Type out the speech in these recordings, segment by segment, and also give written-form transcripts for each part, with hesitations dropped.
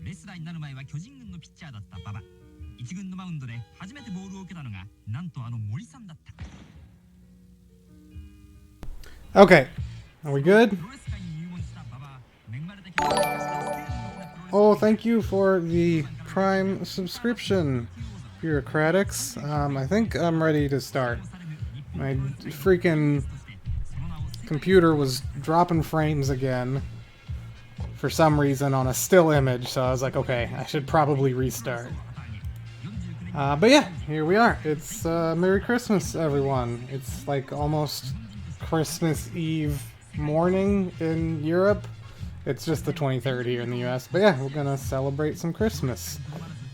レスラーになる前は巨人軍のピッチャーだった馬場。一軍のマウンドで初めてボールを受けたのがなんとあの森さんだった。 Okay, are we good? Oh, thank you for the Prime subscription, Bureaucratics. I think I'm ready to start. My freaking computer was dropping frames again for some reason on a still image, so I was like, okay, I should probably restart. But yeah, here we are. It's Merry Christmas, everyone. It's like almost Christmas Eve morning in Europe. It's just the 23rd here in the US. But yeah, we're gonna celebrate some Christmas.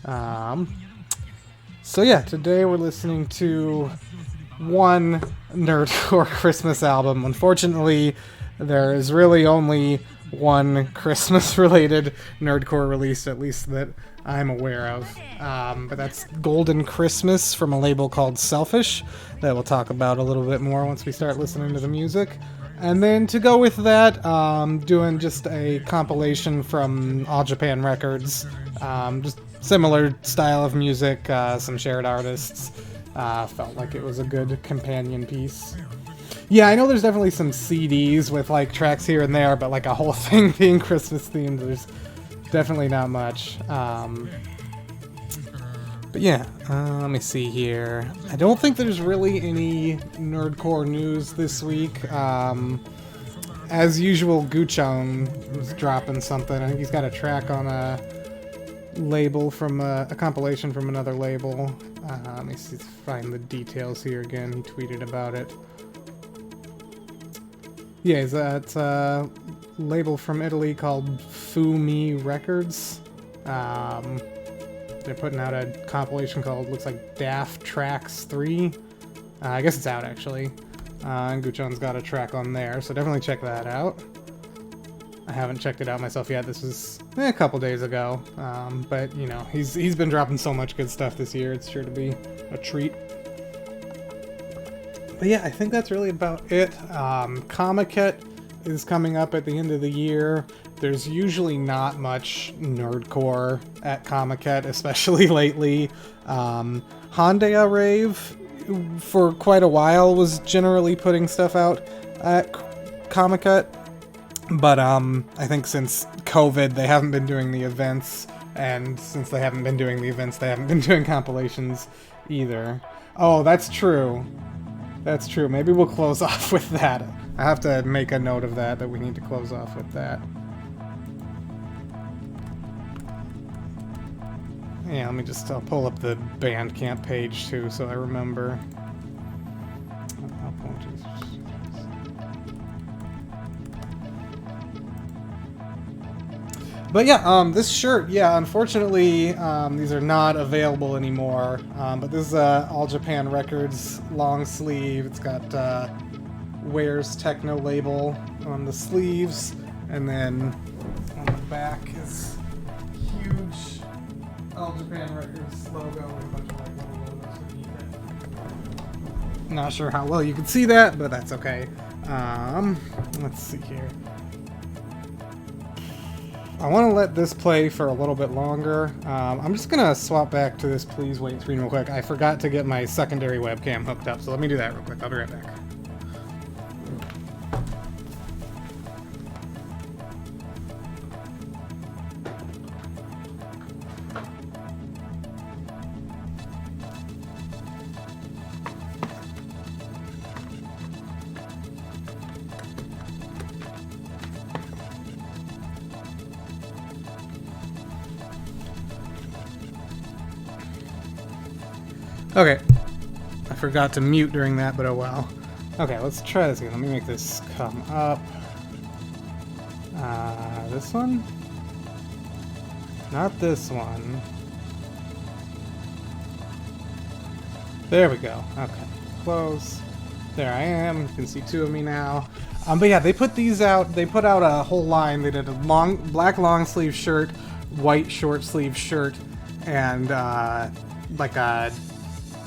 So yeah, today we're listening to one nerdcore Christmas album. Unfortunately, there is really only one Christmas-related nerdcore release, at least that I'm aware of. But that's Golden Christmas from a label called Selfish, that we'll talk about a little bit more once we start listening to the music. And then to go with that, doing just a compilation from All Japan Records. Just similar style of music, some shared artists. Felt like it was a good companion piece. Yeah, I know there's definitely some CDs with like tracks here and there, but like a whole thing being Christmas themed, there's definitely not much. But yeah, let me see here. I don't think there's really any nerdcore news this week. As usual, Guchon was dropping something. I think he's got a track on a label from a compilation from another label. Let me see, find the details here again. He tweeted about it. Yeah, it's a label from Italy called Fumi Records. They're putting out a compilation called, looks like Daft Tracks 3. I guess it's out, actually. And Guchon's got a track on there, so definitely check that out. I haven't checked it out myself yet. This was a couple days ago. But, you know, he's been dropping so much good stuff this year. It's sure to be a treat. But yeah, I think that's really about it. Comiket is coming up at the end of the year. There's usually not much nerdcore at Comiket, especially lately. Hyundai Rave, for quite a while, was generally putting stuff out at Comiket. But I think since COVID, they haven't been doing the events. And since they haven't been doing the events, they haven't been doing compilations either. Oh, that's true. That's true. Maybe we'll close off with that. I have to make a note of that we need to close off with that. Yeah, let me just, I'll pull up the Bandcamp page too, so I remember. But yeah, this shirt, yeah, unfortunately, these are not available anymore. But this is All Japan Records long sleeve. It's got Ware's Techno label on the sleeves, and then on the back is huge All Japan Records logo with a bunch of like little logos underneath it. Not sure how well you can see that, but that's okay. Let's see here. I want to let this play for a little bit longer. I'm just going to swap back to this please wait screen real quick. I forgot to get my secondary webcam hooked up, so let me do that real quick. I'll be right back. Okay, I forgot to mute during that, but oh well. Okay, let's try this again. Let me make this come up. This one? Not this one. There we go. Okay, close. There I am. You can see two of me now. But yeah, they put these out. They put out a whole line. They did a black long sleeve shirt, white short sleeve shirt, and like a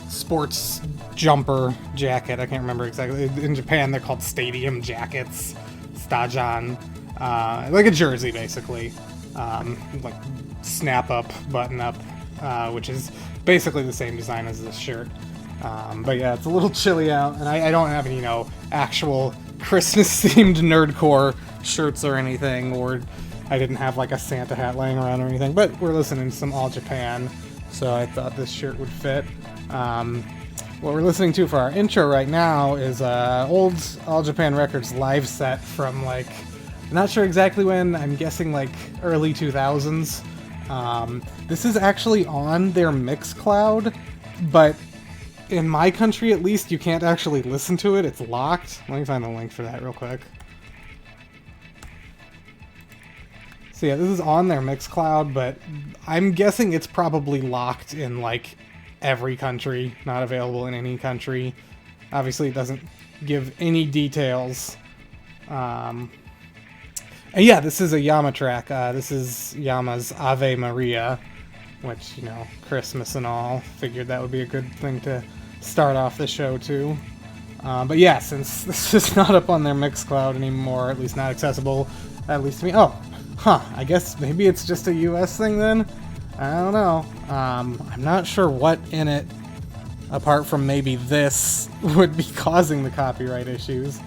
sports jumper jacket. I can't remember exactly. In Japan, they're called stadium jackets, stajan, like a jersey basically, like snap up, button up, which is basically the same design as this shirt. But yeah, it's a little chilly out, and I don't have any, actual Christmas-themed nerdcore shirts or anything, or I didn't have like a Santa hat laying around or anything. But we're listening to some All Japan, so I thought this shirt would fit. What we're listening to for our intro right now is old All Japan Records live set from like, I'm not sure exactly when, I'm guessing like early 2000s. This is actually on their Mixcloud, but in my country at least you can't actually listen to it, it's locked. Let me find the link for that real quick. So yeah, this is on their Mixcloud, but I'm guessing it's probably locked in like every country, not available in any country. Obviously it doesn't give any details. And yeah, this is a Yama track. This is Yama's Ave Maria, which, Christmas and all. Figured that would be a good thing to start off the show too. But yeah, since this is not up on their Mixcloud anymore, at least not accessible, at least to me. Oh, I guess maybe it's just a US thing then? I don't know. I'm not sure what in it, apart from maybe this, would be causing the copyright issues.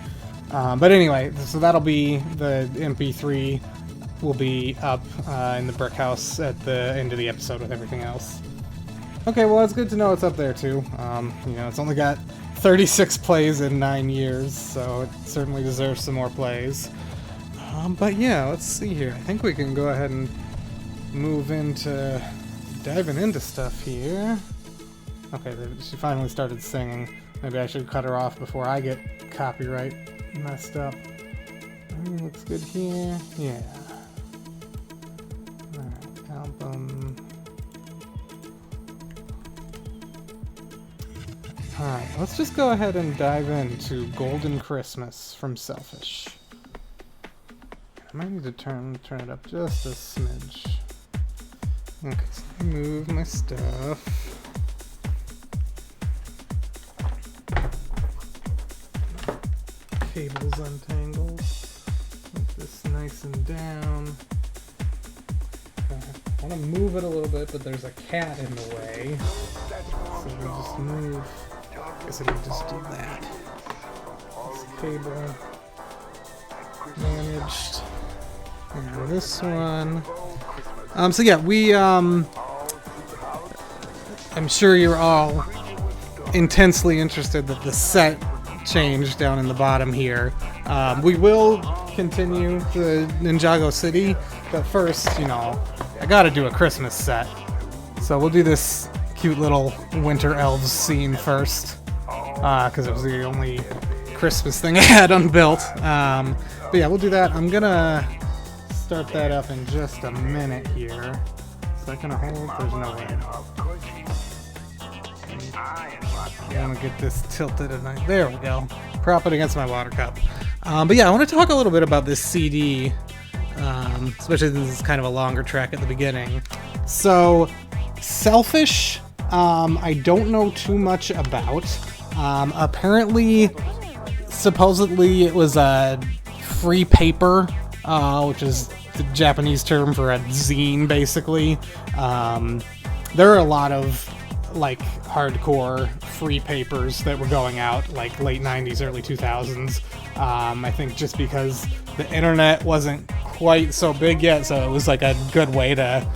But anyway, so that'll be, the MP3 will be up in the brick house at the end of the episode with everything else. Okay, well, it's good to know it's up there too. It's only got 36 plays in 9 years, so it certainly deserves some more plays. But yeah, let's see here. I think we can go ahead and move into diving into stuff here. Okay, she finally started singing. Maybe I should cut her off before I get copyright messed up. Looks good here. Yeah. Alright, album. Alright, let's just go ahead and dive into Golden Christmas from Selfish. I might need to turn it up just a smidge. Okay, so let me move my stuff. Cables untangled. Make this nice and down. I want to move it a little bit, but there's a cat in the way. So we'll just move. I guess I can just do that. This cable managed. And this one. So yeah, I'm sure you're all intensely interested that the set changed down in the bottom here. We will continue the Ninjago City, but first, I gotta do a Christmas set. So we'll do this cute little winter elves scene first, because it was the only Christmas thing I had unbuilt. But yeah, we'll do that. I'm gonna start that up in just a minute here. Is that gonna hold? There's no way. I want to get this tilted tonight. There we go. Prop it against my water cup. But yeah, I want to talk a little bit about this CD. especially since it's kind of a longer track at the beginning. So, Selfish, I don't know too much about. Apparently, supposedly it was a free paper, which is the Japanese term for a zine, basically. There are a lot of like hardcore free papers that were going out like late 90s, early 2000s. I think just because the internet wasn't quite so big yet, so it was like a good way to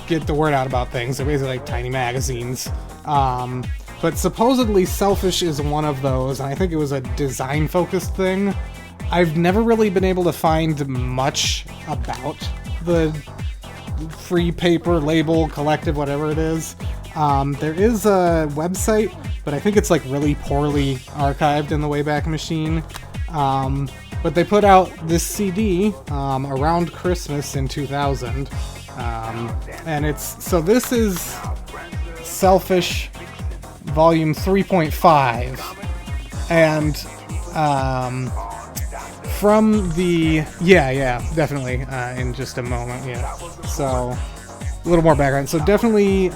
get the word out about things. They're basically like tiny magazines. But supposedly Selfish is one of those, and I think it was a design-focused thing. I've never really been able to find much about the free paper label collective, whatever it is. There is a website, but I think it's like really poorly archived in the Wayback Machine. But they put out this CD around Christmas in 2000. And this is Selfish Volume 3.5. And from the... Yeah, definitely. In just a moment, yeah. So, a little more background. So definitely...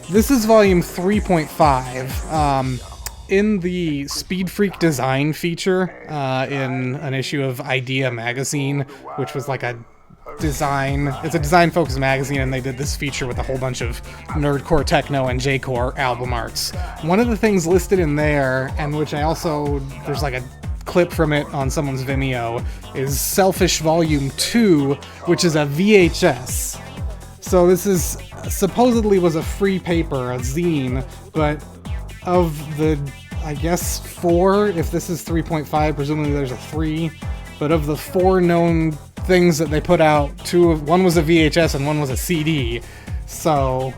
This is Volume 3.5. In the Speed Freak Design feature, in an issue of Idea magazine, which was like it's a design-focused magazine, and they did this feature with a whole bunch of nerdcore, techno, and J-core album arts. One of the things listed in there, and which there's like a clip from it on someone's Vimeo, is Selfish Volume 2, which is a VHS. So this is supposedly was a free paper, a zine, but of the, I guess, 4, if this is 3.5, presumably there's a 3, but of the 4 known things that they put out, one was a VHS and one was a CD. So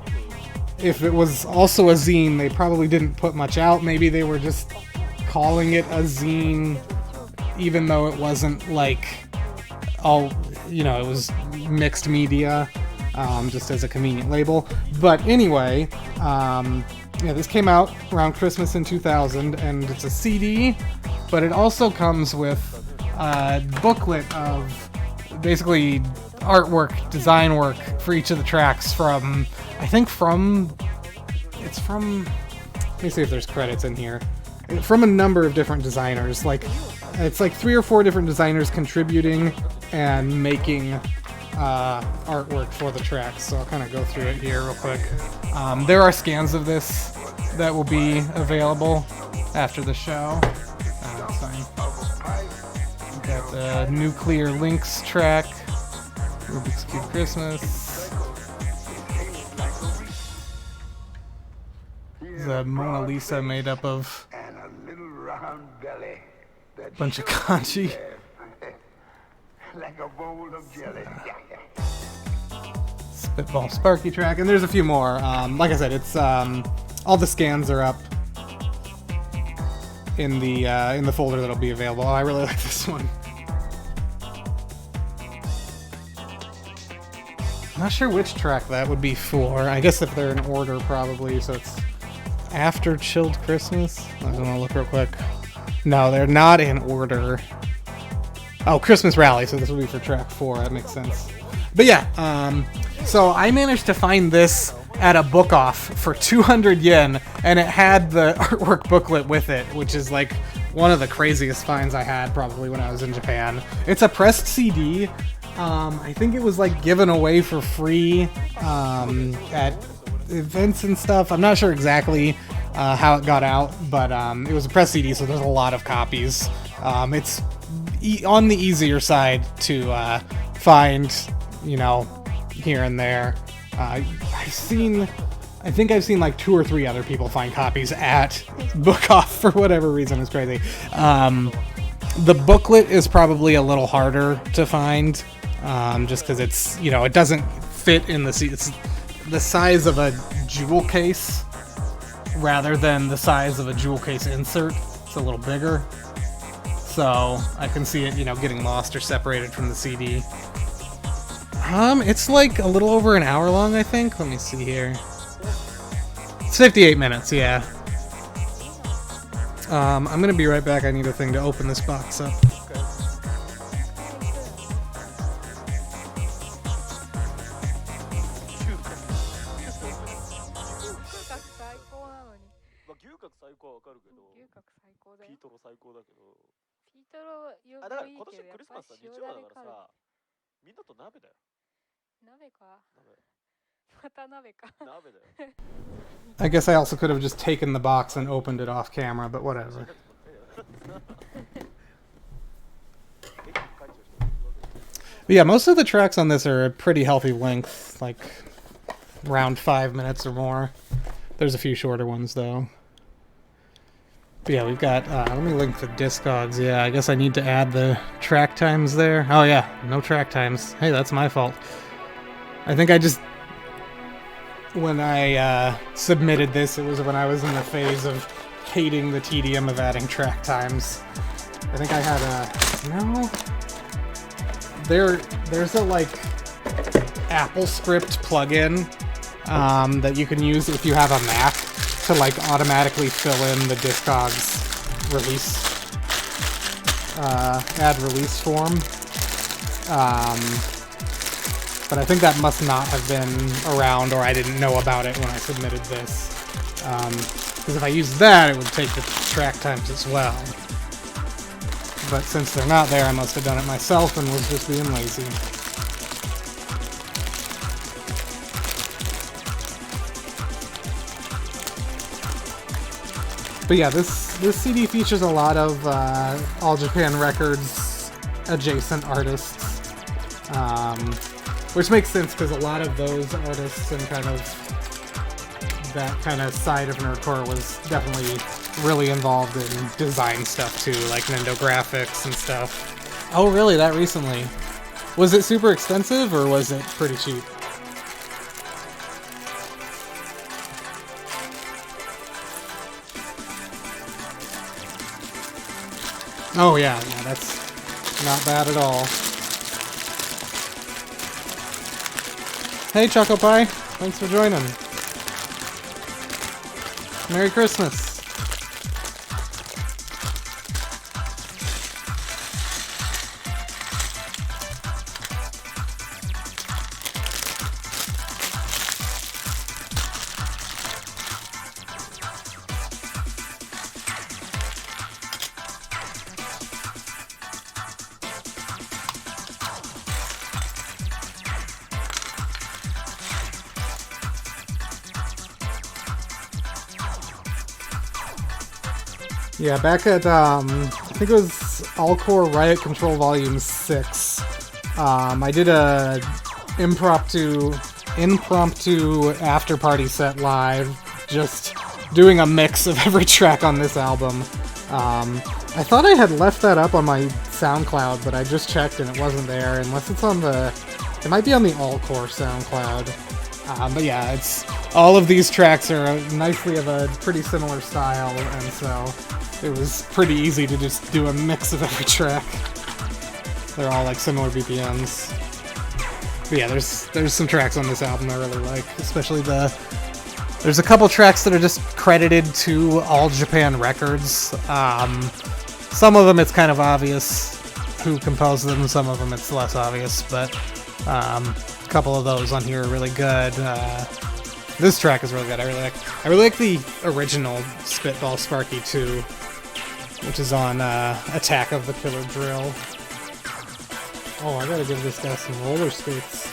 if it was also a zine, they probably didn't put much out. Maybe they were just calling it a zine, even though it wasn't like all, it was mixed media, just as a convenient label. But anyway, this came out around Christmas in 2000, and it's a CD, but it also comes with a booklet of basically artwork, design work for each of the tracks let me see if there's credits in here, from a number of different designers. It's like 3 or 4 different designers contributing and making artwork for the tracks, so I'll kind of go through it here real quick. There are scans of this that will be available after the show. That's fine. We've got the Nuclear Links track, Rubik's Cube Christmas. There's a Mona Lisa made up of a bunch of kanji. Like a bowl of jelly. Spitball Sparky track, and there's a few more. Like I said, it's all the scans are up in the folder that'll be available. I really like this one. I'm not sure which track that would be for. I guess if they're in order, probably. So it's after Chilled Christmas. I'm gonna look real quick. No, they're not in order. Oh, Christmas Rally, so this will be for track 4, that makes sense. But yeah, so I managed to find this at a book off for 200 yen, and it had the artwork booklet with it, which is like one of the craziest finds I had probably when I was in Japan. It's a pressed CD. I think it was like given away for free at events and stuff. I'm not sure exactly how it got out, but it was a pressed CD, so there's a lot of copies. It's on the easier side to find, here and there. I think I've seen like 2 or 3 other people find copies at Book Off for whatever reason. It's crazy. The booklet is probably a little harder to find, just because it's, it doesn't fit in it's the size of a jewel case rather than the size of a jewel case insert. It's a little bigger. So I can see it, getting lost or separated from the CD. It's like a little over an hour long, I think. Let me see here. It's 58 minutes, yeah. I'm gonna be right back. I need a thing to open this box up. Okay. 最高なのに。まあ、牛角最高はわかるけど、牛角最高だよ。ピートロ最高だけど。ピートロよあ、だからもいい今年けど、やっクリスマスはぱり塩日曜だだれカルからさ、みんなと鍋だよ。鍋か。鍋。また鍋か。鍋だよ。I guess I also could have just taken the box and opened it off camera, but whatever. But yeah, most of the tracks on this are a pretty healthy length, like around 5 minutes or more. There's a few shorter ones though. But yeah, we've got, let me link the Discogs. Yeah, I guess I need to add the track times there. Oh yeah, no track times. Hey, that's my fault. I think I just, when I submitted this, it was when I was in the phase of hating the tedium of adding track times. I think I had a, no? There's a, like, Apple script plugin that you can use if you have a Mac to, like, automatically fill in the Discogs release, add release form. But I think that must not have been around, or I didn't know about it when I submitted this. Because if I used that, it would take the track times as well. But since they're not there, I must have done it myself and was just being lazy. But yeah, this CD features a lot of All Japan Records adjacent artists, which makes sense because a lot of those artists and kind of that kind of side of nerdcore was definitely really involved in design stuff too, like Nintendo graphics and stuff. Oh really, that recently? Was it super expensive or was it pretty cheap? Oh yeah, that's not bad at all. Hey Choco Pie, thanks for joining. Merry Christmas. Yeah, back at, I think it was All Core Riot Control Volume 6, I did a impromptu after-party set live, just doing a mix of every track on this album. I thought I had left that up on my SoundCloud, but I just checked and it wasn't there, unless it's on the, it might be on the All Core SoundCloud. But yeah, it's, all of these tracks are nicely of a pretty similar style, and so it was pretty easy to just do a mix of every track. They're all like similar BPMs. But yeah, there's some tracks on this album I really like, especially there's a couple tracks that are just credited to All Japan Records. Some of them it's kind of obvious who composed them, some of them it's less obvious, but a couple of those on here are really good. This track is really good. I really like the original Spitball Sparky 2, which is on Attack of the Killer Drill. Oh, I gotta give this guy some roller skates.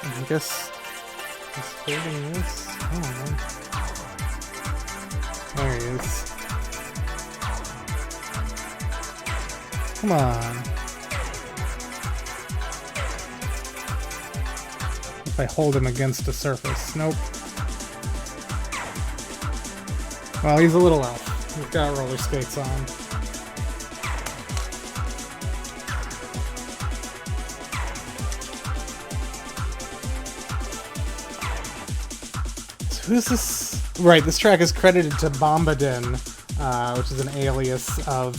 I guess he's holding this. Oh, there he is. Come on. If I hold him against a surface. Nope. Well, he's a little elf. He's got roller skates on. Who's this? Right, this track is credited to Bombadin, which is an alias of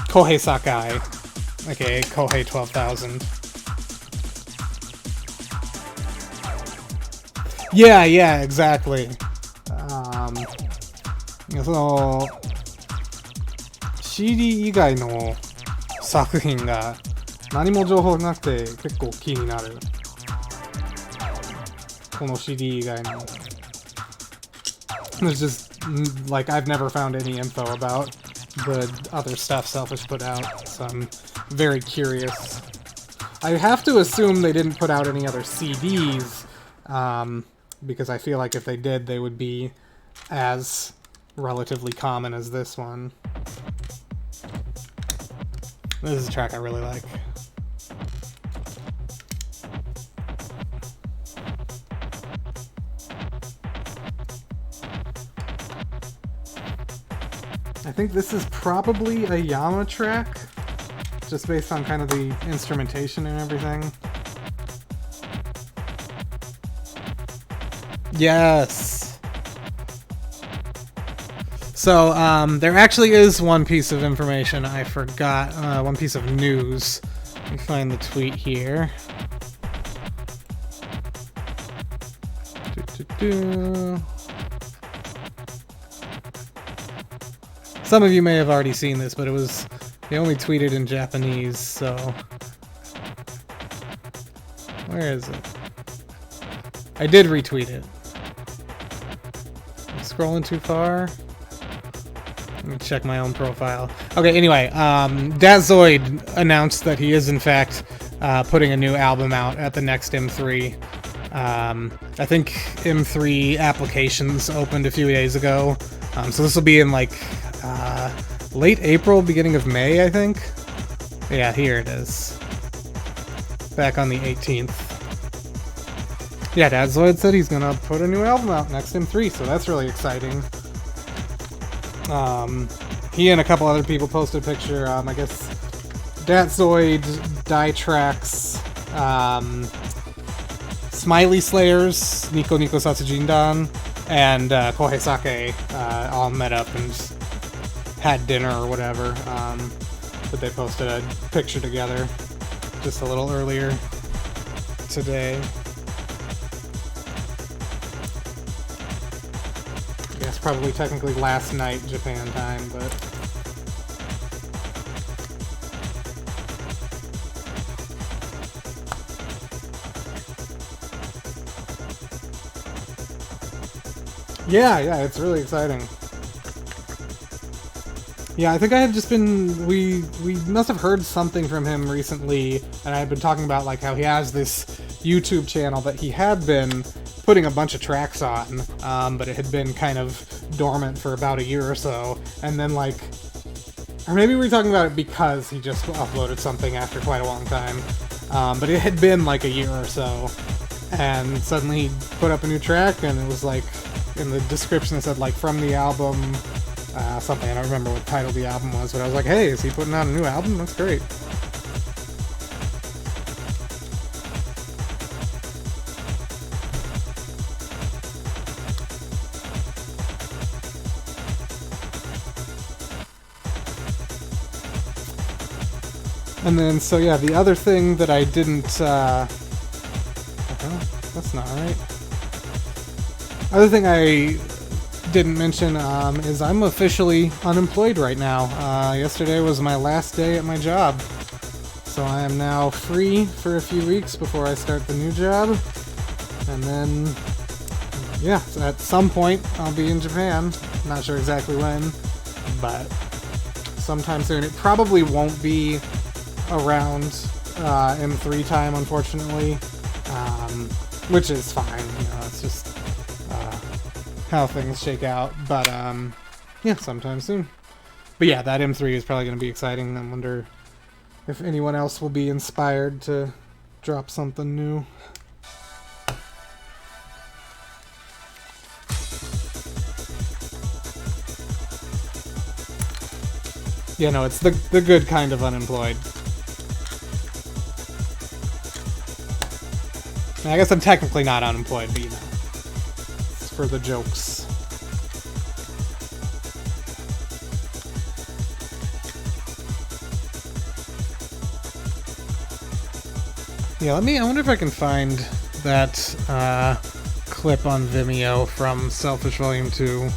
Kohei Sakai, aka Kohei 12,000. Yeah, exactly. その CD 以外の作品が何も情報なくて結構気になる。この CD 以外の。It's just like I've never found any info about the other stuff Selfish put out, so I'm very curious. I have to assume they didn't put out any other CDs, because I feel like if they did, they would be as relatively common as this one. This is a track I really like. I think this is probably a Yama track, just based on kind of the instrumentation and everything. Yes! So, there actually is one piece of information I forgot, one piece of news. Let me find the tweet here. Some of you may have already seen this, but they only tweeted in Japanese, so... Where is it? I did retweet it. I'm scrolling too far? Let me check my own profile. Okay, anyway, Dazoid announced that he is, in fact, putting a new album out at the next M3. I think M3 applications opened a few days ago, so this will be in, like... late April, beginning of May, I think. Yeah, here it is. Back on the 18th. Yeah, Dadzoid said he's gonna put a new album out next M3, so that's really exciting. He and a couple other people posted a picture. I guess Dadzoid, Ditrax, Smiley Slayers, Nico Nico Satsujindan, and Kohei Sake all met up and just had dinner or whatever, but they posted a picture together just a little earlier today. I guess probably technically last night Japan time, but... Yeah, it's really exciting. Yeah, I think I had just been... We must have heard something from him recently, and I had been talking about like how he has this YouTube channel that he had been putting a bunch of tracks on, but it had been kind of dormant for about a year or so, and then like... Or maybe we were talking about it because he just uploaded something after quite a long time, but it had been like a year or so, and suddenly he put up a new track, and it was like... In the description it said like from the album something. I don't remember what the title of the album was, but I was like, hey, is he putting out a new album? That's great. And then, so yeah, the other thing that I didn't that's not right. Other thing I didn't mention is I'm officially unemployed right now. Yesterday was my last day at my job. So I am now free for a few weeks before I start the new job. And then, yeah, so at some point I'll be in Japan. Not sure exactly when, but sometime soon. It probably won't be around M3 time, unfortunately, which is fine. You know, it's just how things shake out. But yeah, sometime soon. But yeah, that M3 is probably going to be exciting. I wonder if anyone else will be inspired to drop something new. Yeah, no, it's the good kind of unemployed. I guess I'm technically not unemployed, but you know. for the jokes. Yeah, I wonder if I can find that clip on Vimeo from Selfish Volume 2.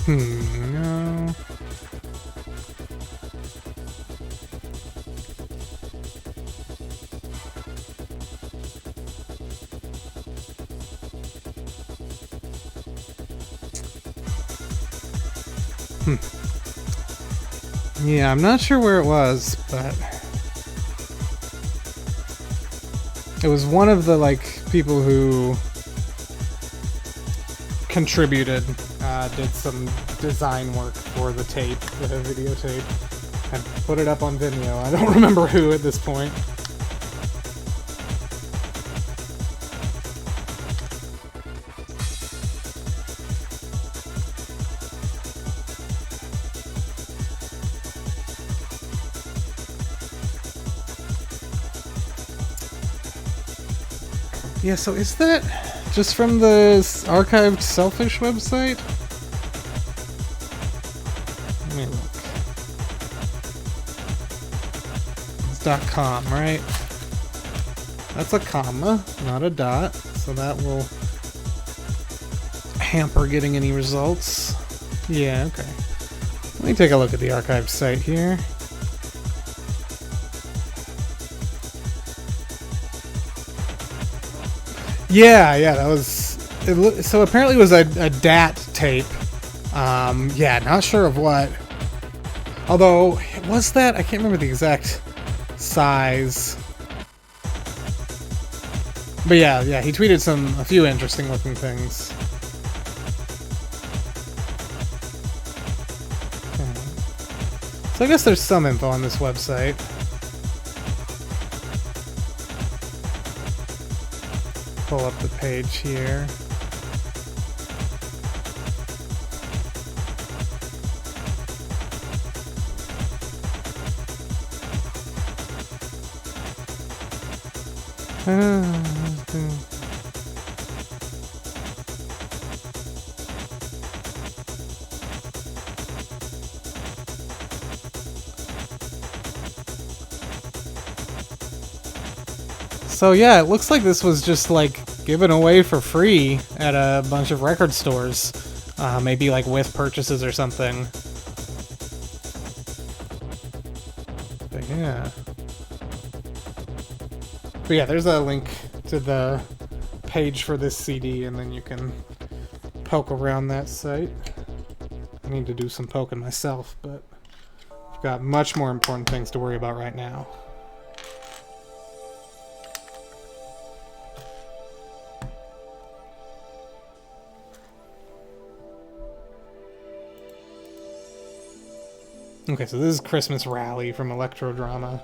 No. Yeah, I'm not sure where it was, but it was one of the, like, people who contributed, did some design work for the tape, the videotape, and put it up on Vimeo. I don't remember who at this point. Yeah, so is that just from the archived Selfish website? Let me look. It's .com, right? That's a comma, not a dot, so that will hamper getting any results. Yeah, okay. Let me take a look at the archived site here. Yeah, that was... so apparently it was a DAT tape. Yeah, not sure of what. Although, was that? I can't remember the exact size. But yeah, he tweeted a few interesting looking things. Okay. So I guess there's some info on this website. Pull up the page here. So yeah, it looks like this was just like given away for free at a bunch of record stores. Maybe like with purchases or something. But yeah. But yeah, there's a link to the page for this CD, and then you can poke around that site. I need to do some poking myself, but I've got much more important things to worry about right now. Okay, so this is Christmas Rally from Electrodrama.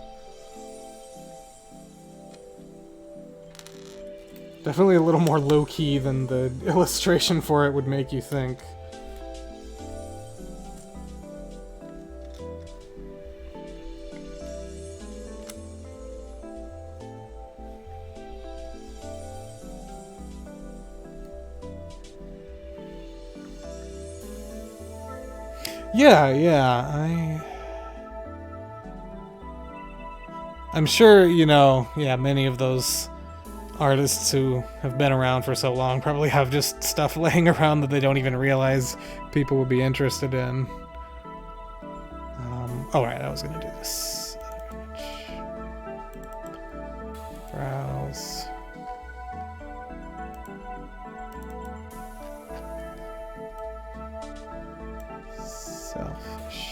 Definitely a little more low-key than the illustration for it would make you think. Yeah, I'm sure, you know, many of those artists who have been around for so long probably have just stuff laying around that they don't even realize people would be interested in. Alright, I was gonna do this. Browse. Selfish.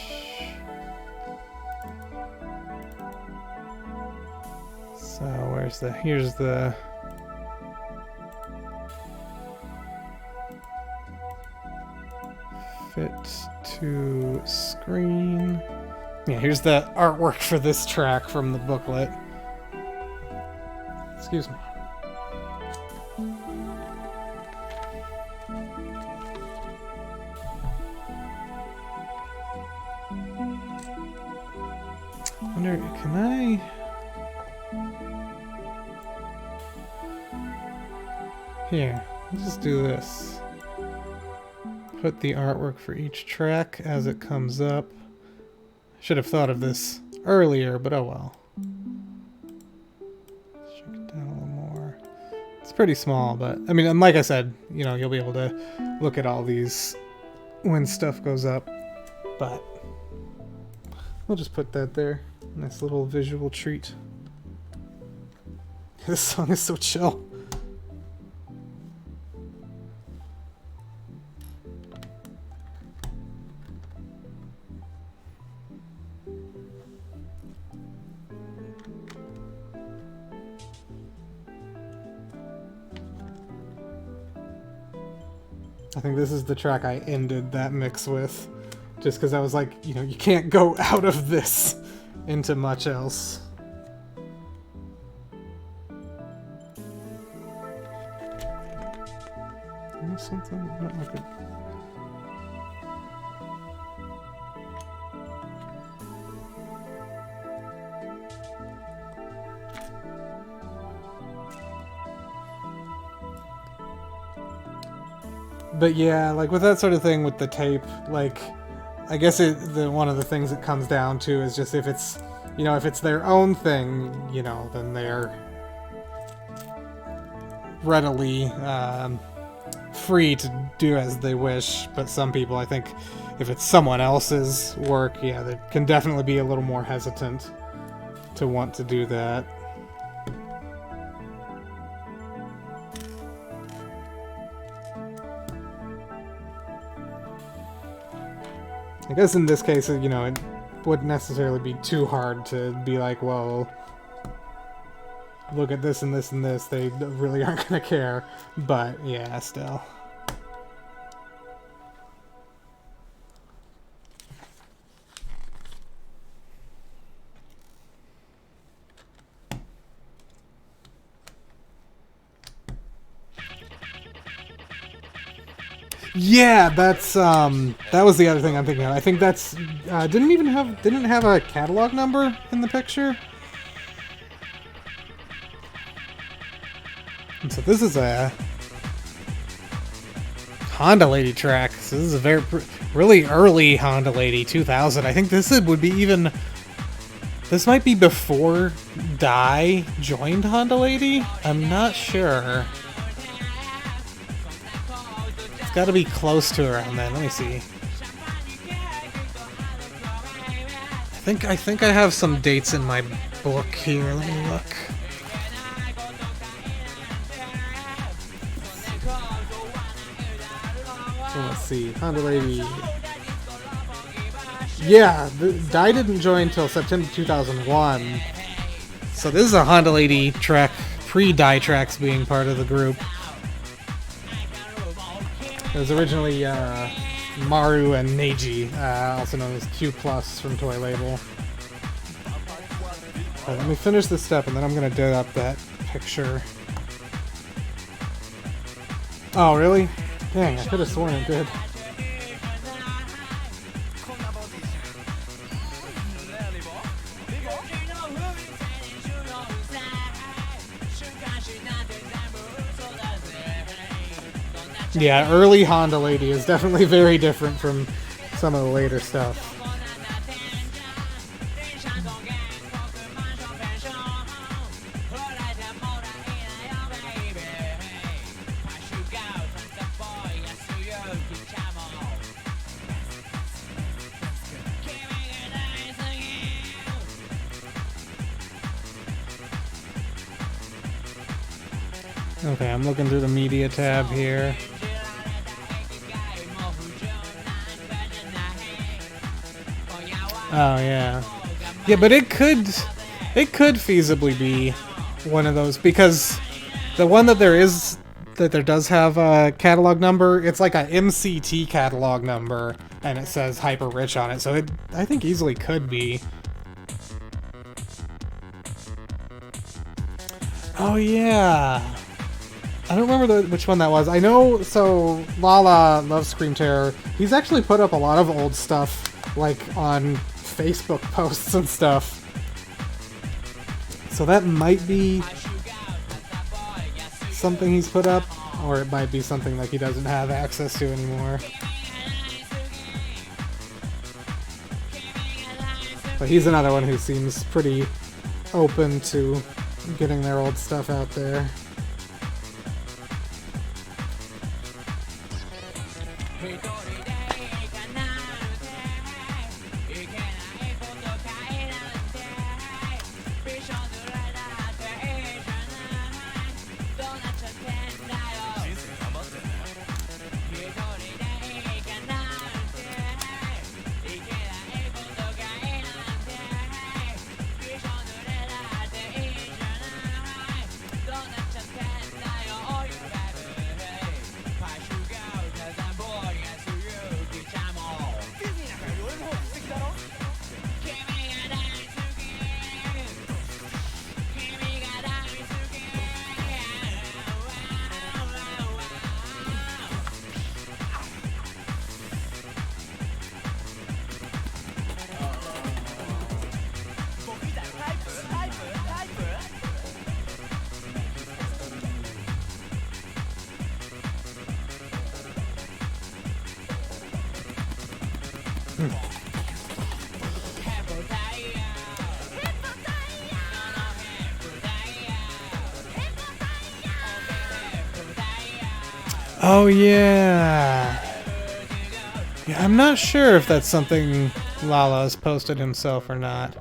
So here's the fit to screen. Yeah, here's the artwork for this track from the booklet. Excuse me. wonder, can I? Here, let's just do this. Put the artwork for each track as it comes up. Should have thought of this earlier, but oh well. Shrink it down a little more. It's pretty small, but I mean, and like I said, you know, you'll be able to look at all these when stuff goes up. But we'll just put that there. Nice little visual treat. This song is so chill. I think this is the track I ended that mix with, just because I was like, you know, you can't go out of this into much else. Something not like it. But yeah, like with that sort of thing with the tape, like I guess one of the things it comes down to is just if it's, you know, if it's their own thing, you know, then they're readily free to do as they wish. But some people, I think, if it's someone else's work, yeah, they can definitely be a little more hesitant to want to do that. I guess in this case, you know, it wouldn't necessarily be too hard to be like, well, look at this and this and this, they really aren't gonna care. But, yeah, still. Yeah, that's that was the other thing I'm thinking of. I think that's didn't have a catalog number in the picture. And so this is a Honda Lady track. So this is a really early Honda Lady 2000. I think this would be even. This might be before Dai joined Honda Lady. I'm not sure. It's got to be close to around then. Let me see. I think I have some dates in my book here. Let me look. So let's see. Honda Lady. Yeah, Dai didn't join until September 2001. So this is a Honda Lady track, pre-Dai tracks being part of the group. It was originally Maru and Neji, also known as Q Plus from Toy Label. Right, let me finish this step and then I'm going to dig up that picture. Oh, really? Dang, I could have sworn it did. Yeah, early Honda Lady is definitely very different from some of the later stuff. Okay, I'm looking through the media tab here. Oh yeah, yeah, but it could feasibly be one of those, because the one that there does have a catalog number, it's like a MCT catalog number, and it says Hyper Rich on it, so it I think easily could be. Oh yeah, I don't remember which one that was. I know, so Lala loves Scream Terror. He's actually put up a lot of old stuff, like on Facebook posts and stuff So that might be something he's put up, or it might be something like he doesn't have access to anymore. But he's another one who seems pretty open to getting their old stuff out there. Oh yeah. Yeah, I'm not sure if that's something Lala's posted himself or not.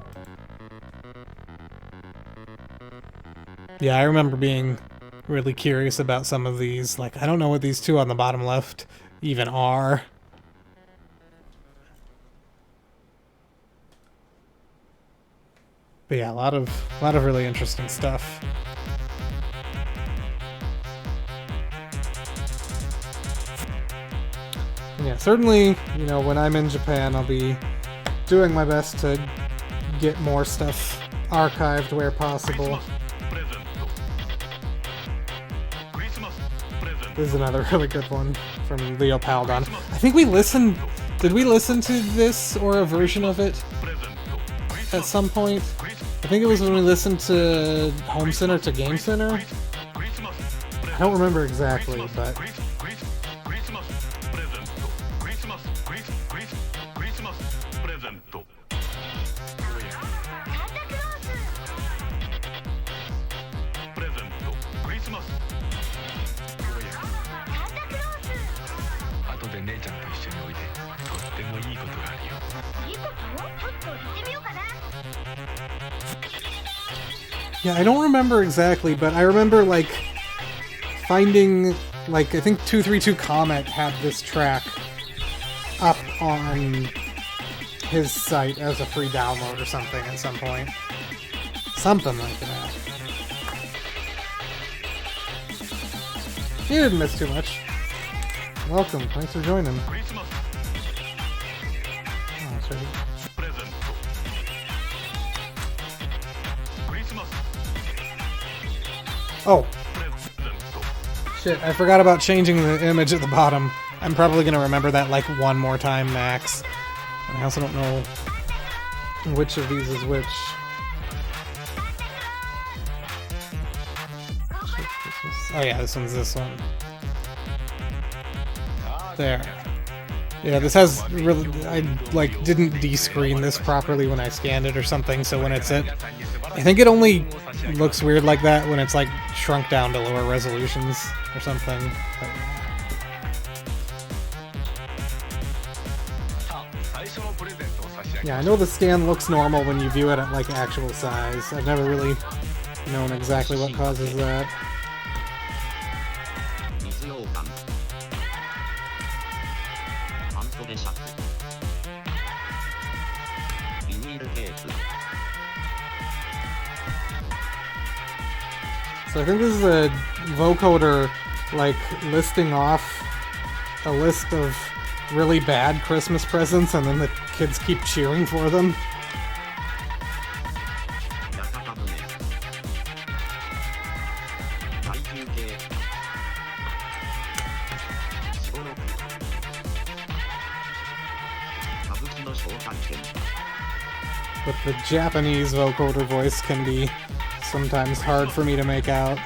Yeah, I remember being really curious about some of these. Like, I don't know what these two on the bottom left even are. But yeah, a lot of really interesting stuff. Yeah, certainly, you know, when I'm in Japan, I'll be doing my best to get more stuff archived where possible. This is another really good one from Leo Paldon. I think we listened... Did we listen to this or a version of it at some point? I think it was when we listened to Home Center to Game Center. I don't remember exactly, but... Yeah, I don't remember exactly, but I remember, like, finding, like, I think 232 Comet had this track up on his site as a free download or something at some point. Something like that. You didn't miss too much. Welcome, thanks for joining. Oh, that's right. Oh. Shit, I forgot about changing the image at the bottom. I'm probably gonna remember that like one more time max. I also don't know which of these is which. Oh yeah, this one's this one. There. Yeah, this has really... I, like, didn't de-screen this properly when I scanned it or something, so when it's at... I think it only looks weird like that when it's, like, shrunk down to lower resolutions or something. But... yeah, I know the scan looks normal when you view it at, like, actual size. I've never really known exactly what causes that. So I think this is a vocoder, like, listing off a list of really bad Christmas presents, and then the kids keep cheering for them. But the Japanese vocoder voice can be sometimes hard for me to make out.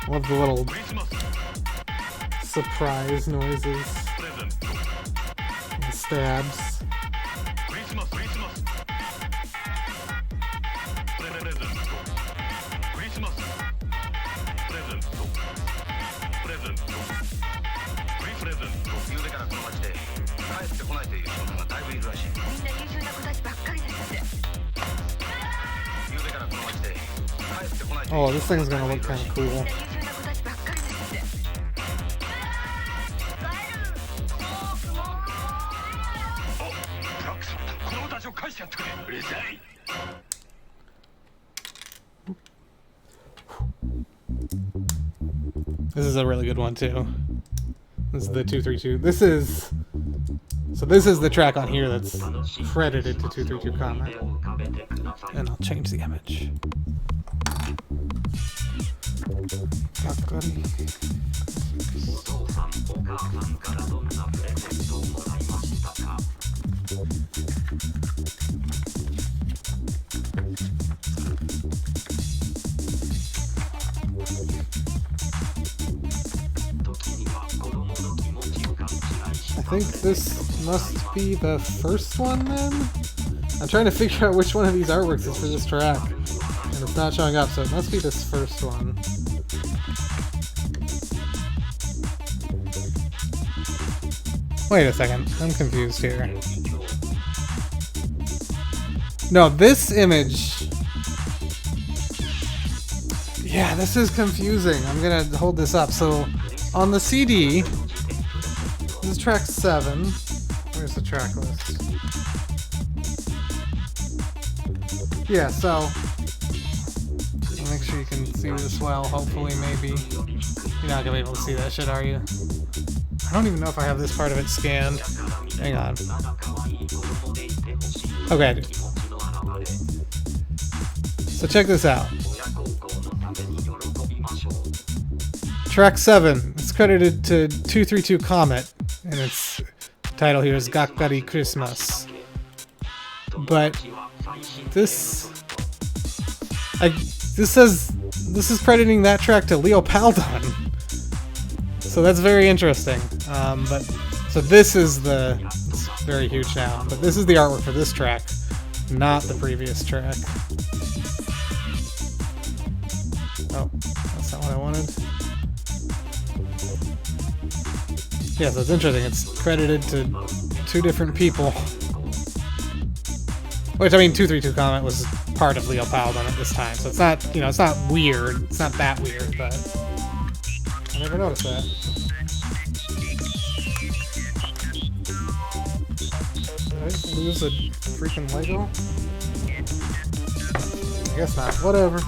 Love the little surprise noises and stabs. Oh, this thing's gonna look kind of cool. This is a really good one too. This is the 232. This is the track on here that's credited to 232 Comment. And I'll change the image. I think this must be the first one then? I'm trying to figure out which one of these artworks is for this track. And it's not showing up, so it must be this first one. Wait a second, I'm confused here. No, this image... Yeah, this is confusing. I'm gonna hold this up. So, on the CD... This is track 7. Where's the track list? Yeah, so... I'll make sure you can see this well, hopefully, maybe. You're not gonna be able to see that shit, are you? I don't even know if I have this part of it scanned. Hang on. Okay, I do. So check this out. Track 7. It's credited to 232 Comet. And its title here is Gakkari Christmas. But this says this is crediting that track to Leo Paldon. So that's very interesting. So this is it's very huge now. But this is the artwork for this track, not the previous track. Oh, that's not what I wanted. Yeah, so it's interesting. It's credited to 2 different people. Which, I mean, 232 Comment was part of Leo Paldon at this time, so it's not, it's not weird. It's not that weird, but I never noticed that. Did I just lose a freaking Lego? I guess not. Whatever.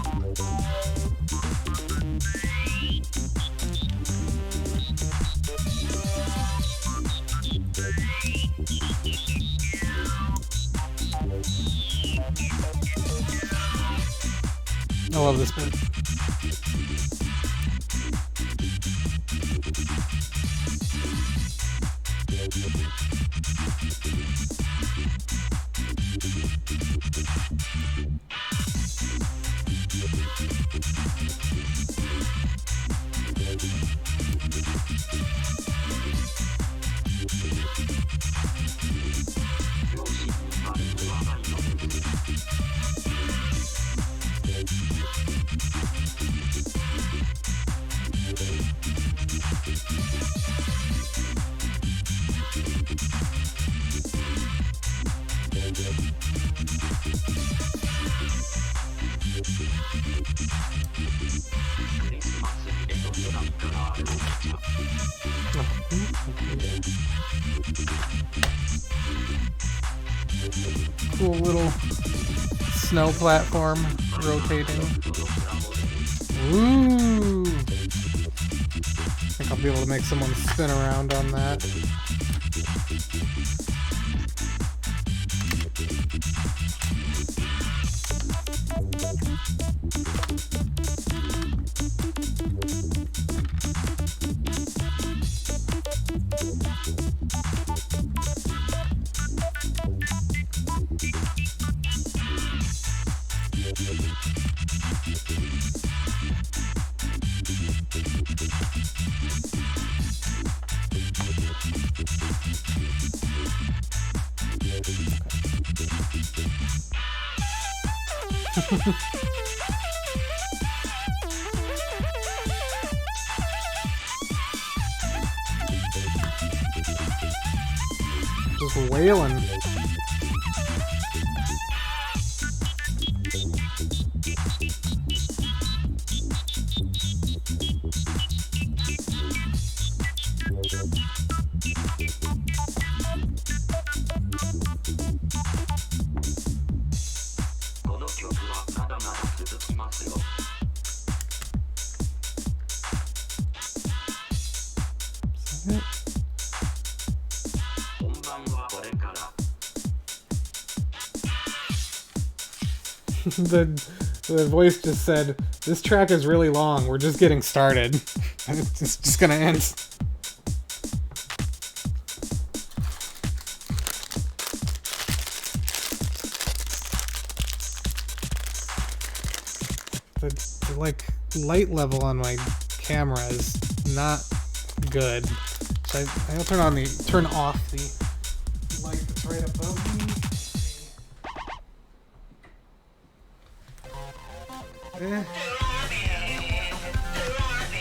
I love this bit. Cool little snow platform rotating. Ooh! I think I'll be able to make someone spin around on that. Just wailing. The voice just said, "This track is really long. We're just getting started. It's just gonna end." The like light level on my camera is not good. So I'll turn off the light that's right above me.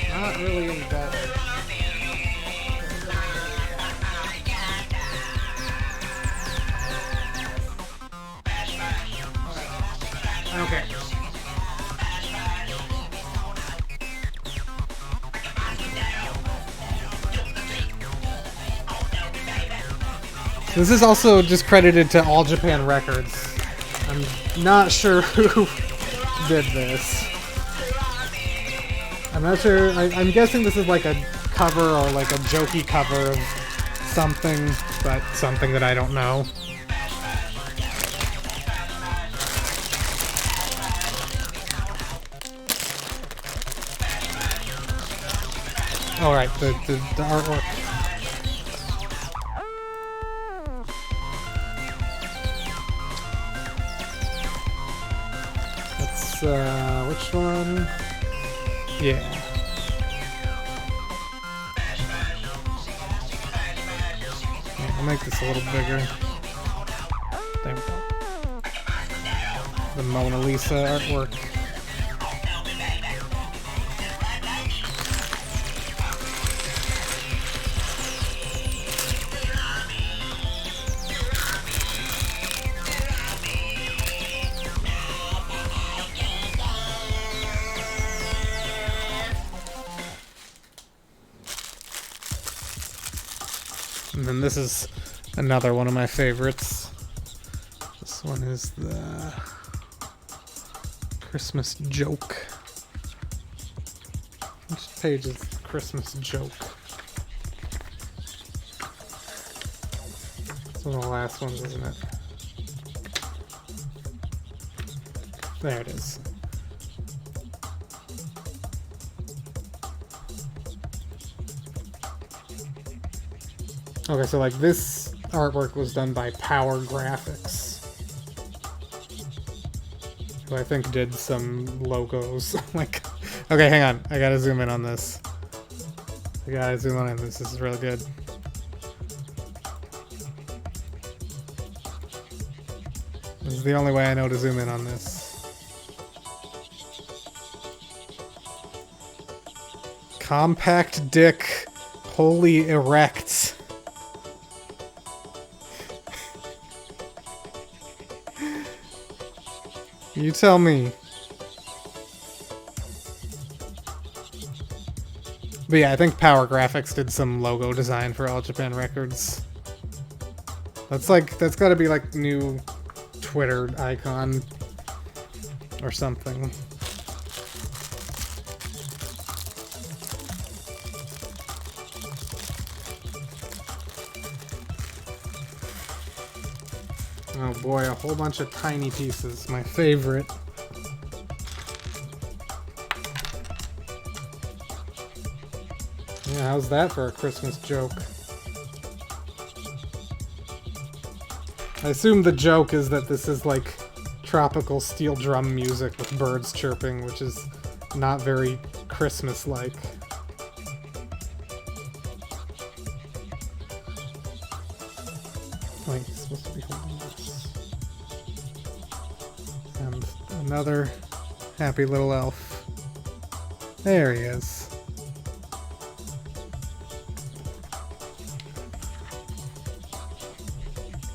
Not really any better. Okay. This is also just credited to All Japan Records. I'm not sure who did this. I'm not sure. I'm guessing this is like a cover or like a jokey cover of something, but something that I don't know. Alright, the artwork. Which one? Yeah. I'll make this a little bigger. There we go. The Mona Lisa artwork. And then this is another one of my favorites. This one is the Christmas joke. Which page is Christmas joke? It's one of the last ones, isn't it? There it is. Okay, so like this artwork was done by Power Graphics, who I think did some logos. Like, okay, hang on, I gotta zoom in on this. I gotta zoom in on this. This is really good. This is the only way I know to zoom in on this. Compact dick, wholly erect. You tell me. But yeah, I think Power Graphics did some logo design for All Japan Records. That's gotta be like new Twitter icon or something. Oh boy, a whole bunch of tiny pieces. My favorite. Yeah, how's that for a Christmas joke? I assume the joke is that this is like tropical steel drum music with birds chirping, which is not very Christmas-like. Wait, he's supposed to be holding this. And another happy little elf. There he is.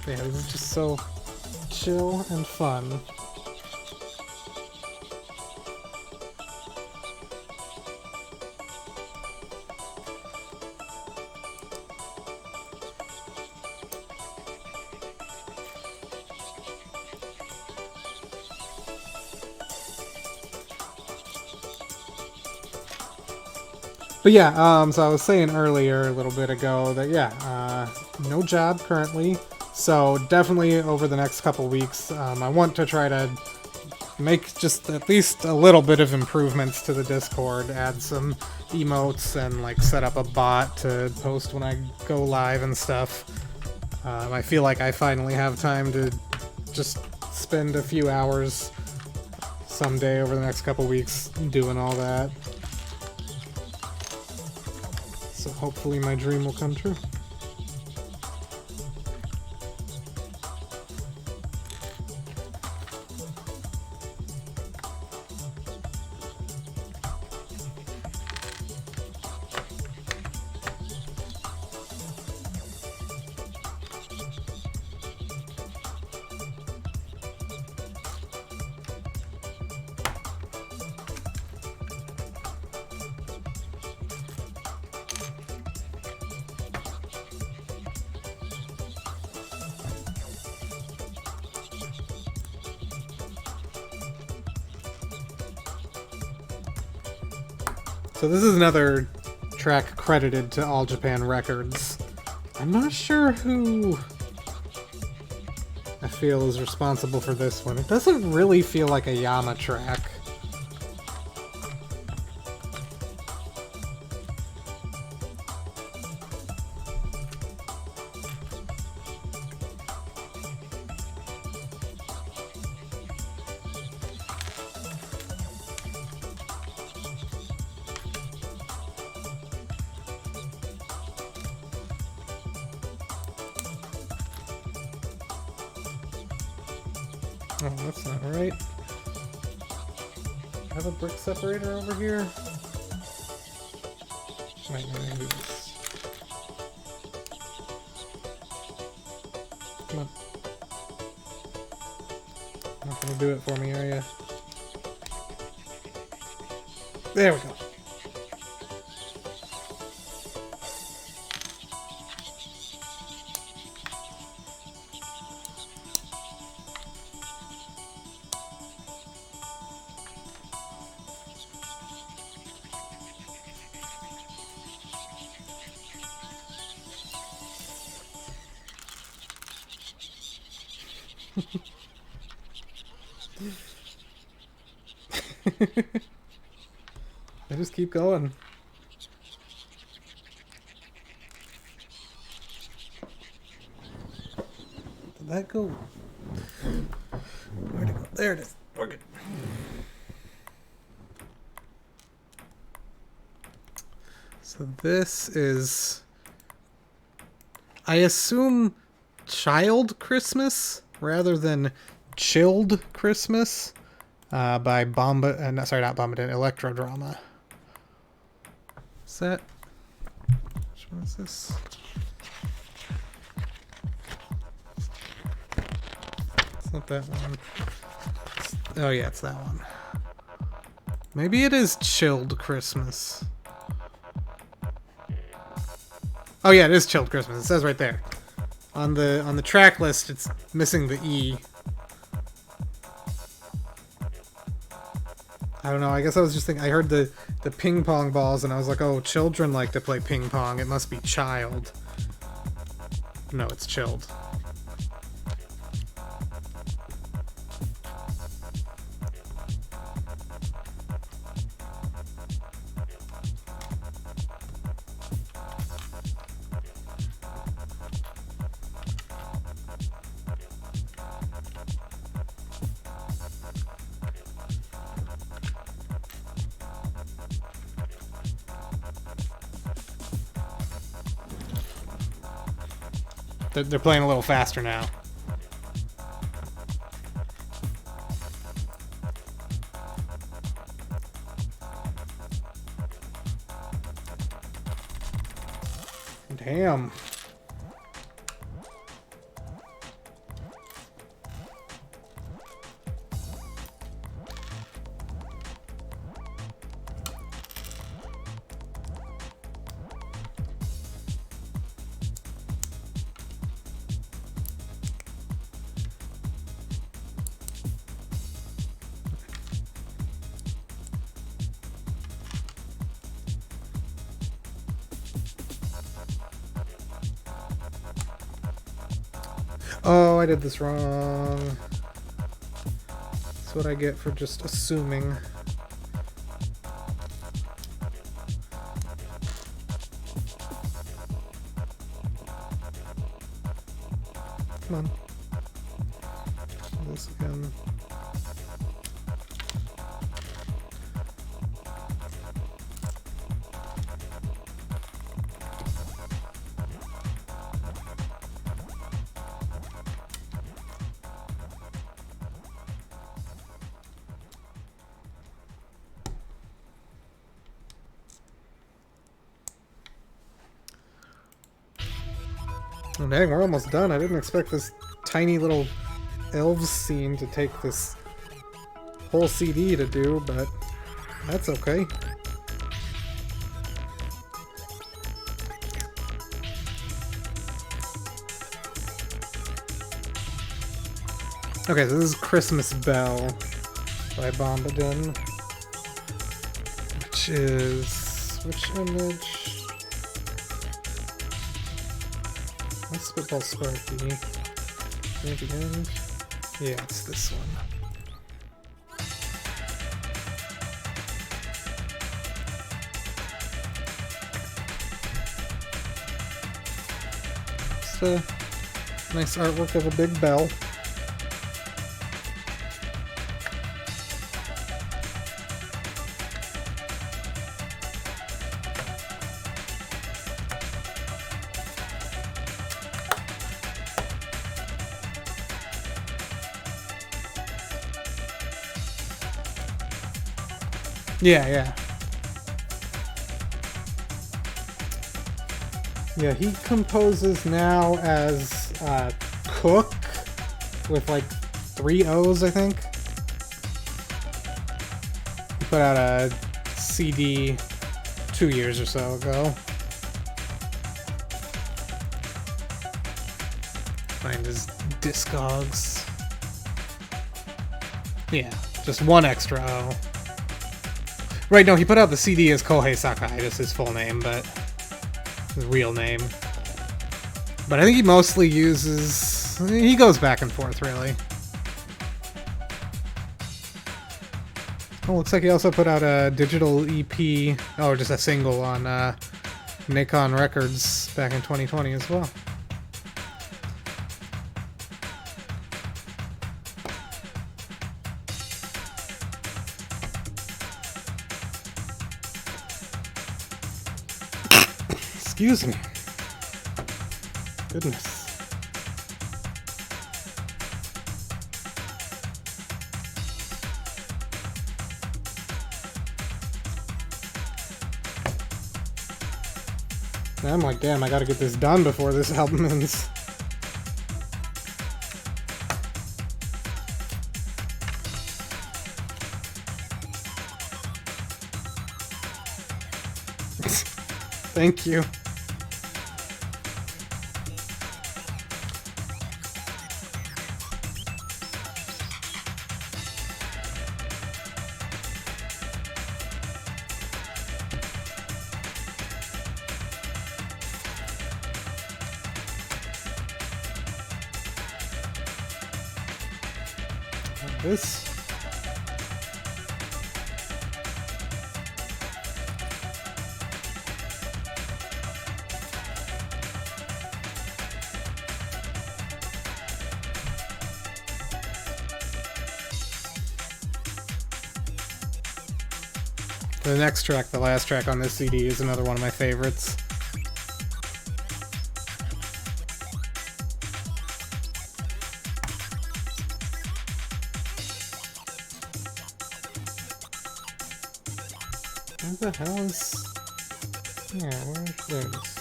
Yeah, this is just so chill and fun. But yeah, so I was saying earlier, a little bit ago, that yeah, no job currently, so definitely over the next couple weeks, I want to try to make just at least a little bit of improvements to the Discord, add some emotes, and like set up a bot to post when I go live and stuff. I feel like I finally have time to just spend a few hours someday over the next couple weeks doing all that. So hopefully my dream will come true. So this is another track credited to All Japan Records. I'm not sure who I feel is responsible for this one. It doesn't really feel like a Yama track. Oh, that's not right. I have a brick separator over here. Wait, let me do this. Come on. Not gonna do it for me, are you? There we go. I just keep going. Did that go? Where'd it go? There it is. We're good. So this is, I assume, Child Christmas rather than Chilled Christmas by Bomba. Sorry, not Bomba, Electrodrama. Is that? Which one is this? It's not that one. Oh yeah, it's that one. Maybe it is Chilled Christmas. Oh yeah, it is Chilled Christmas. It says right there. On the track list, it's missing the E. I don't know, I guess I was just thinking, I heard the ping pong balls and I was like, oh, children like to play ping pong, it must be child. No, it's chilled. they're playing a little faster now. Damn. Oh, I did this wrong. That's what I get for just assuming. Come on. Do this again. Oh, dang, we're almost done. I didn't expect this tiny little Elves scene to take this whole CD to do, but that's okay. Okay, so this is Christmas Bell by Bombadin, which is... which image? What's Spitball Sparky? At the end? Yeah, it's this one. It's a nice artwork of a big bell. Yeah, yeah. Yeah, he composes now as Cook with like 3 O's, I think. He put out a CD 2 years or so ago. Find his Discogs. Yeah, just 1 extra O. Right, no, he put out the CD as Kohei Sakai, just his full name, but his real name. But I think he mostly uses... he goes back and forth, really. Oh, looks like he also put out a digital EP, or just a single on Nikon Records back in 2020 as well. Excuse me. Goodness. Now I'm like, damn, I gotta get this done before this album ends. Thank you. This. The next track, the last track on this CD, is another one of my favorites. Where the hell is... Yeah, where there it is.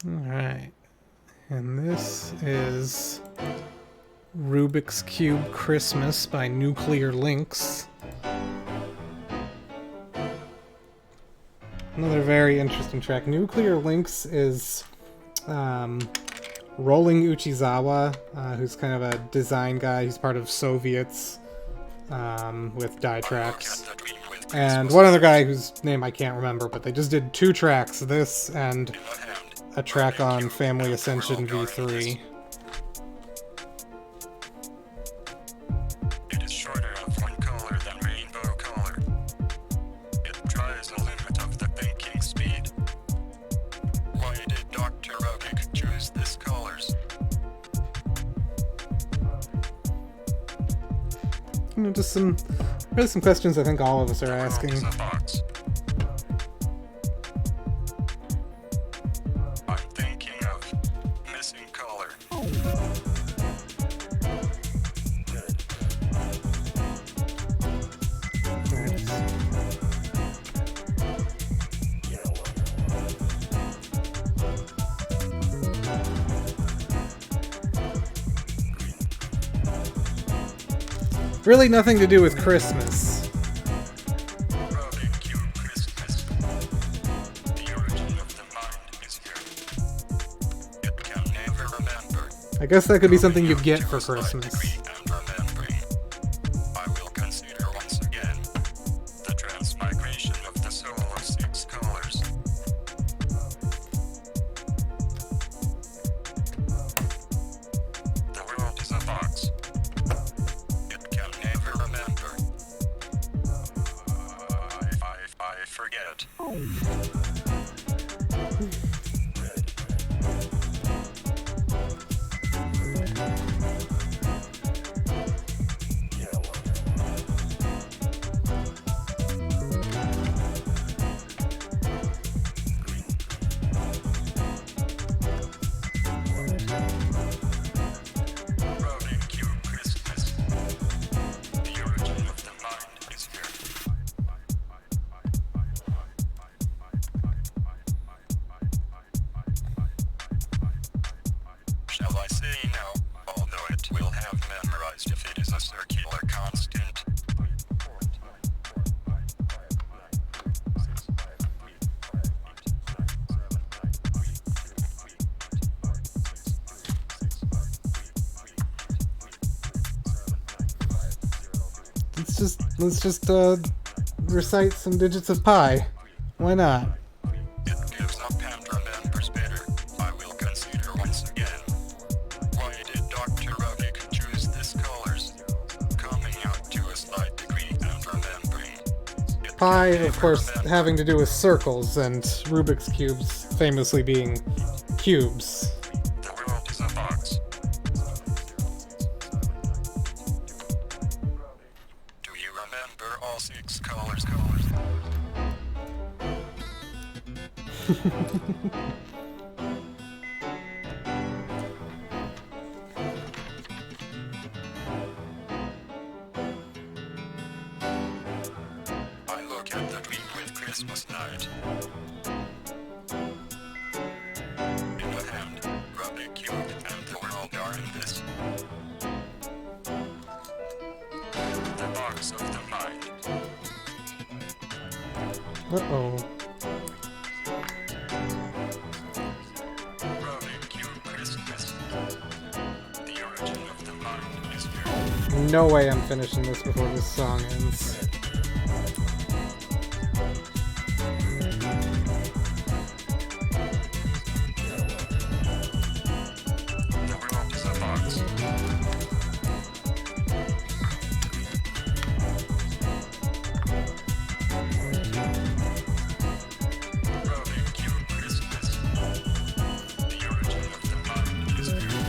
Alright. And this is Rubik's Cube Christmas by Nuclear Lynx. Another very interesting track. Nuclear Lynx is Rolling Uchizawa, who's kind of a design guy. He's part of Soviets with Die Tracks. And one other guy whose name I can't remember, but they just did 2 tracks, this and a track on Family Ascension V3. It is shorter of one color than rainbow color. It tries the limit of the thinking speed. Why did Dr. Rogik choose this colors? You know, just really some questions I think all of us are asking. Is a box. I'm thinking of missing color. Really nothing to do with Christmas. Rubbing Cube Christmas. The origin of the mind is here. It can never remember. I guess that could be something you get for Christmas. And remembering. I will consider once again the transmigration of the soul of 6 colors. The world is a box. It can never remember. I forget. Rubbing Cube Christmas. The origin of the mind is here. Shall I say no, although it will have memorized if it is a circular constant? Let's just recite some digits of pi. Why not? It gives up and remembers better. I will consider once again. Why did Dr. Rogik choose this colors? Coming out to a slight degree and remembering. It Pi, can of course, never remember. having to do with circles, and Rubik's Cubes famously being cubes. The world is a box. Do you remember all 6 colors? I look at the dream with Christmas night. In the hand, Rubik Cube and the world are in this. The box of the mind. Uh-oh. Rubik Cube Christmas. The origin of the mind is here. No way I'm finishing this before this song ends. The world is a box. Rubik Cube Christmas. The origin of the mind is here.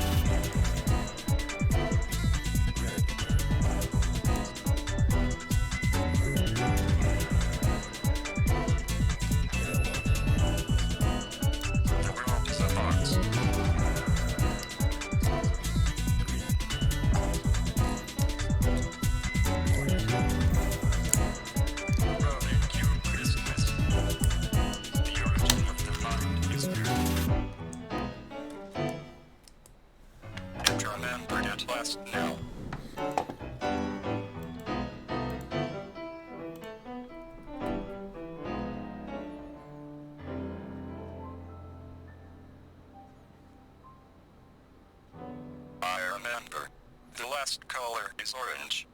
remember. The last color is orange.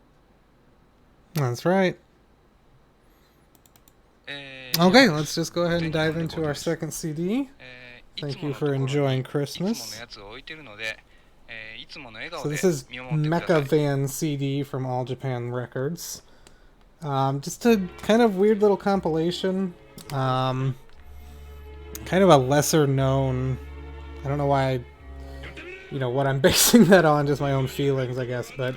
That's right. え Okay, let's just go ahead and dive into our second CD. い Thank つも you の for ところに enjoying いつもの Christmas. やつを置いてるので、いつもの笑顔 So で this is 見守ってくださ Mecha い。 Van CD from All Japan Records. Just a kind of weird little compilation. Kind of a lesser known. I don't know why. What I'm basing that on, just my own feelings, I guess. But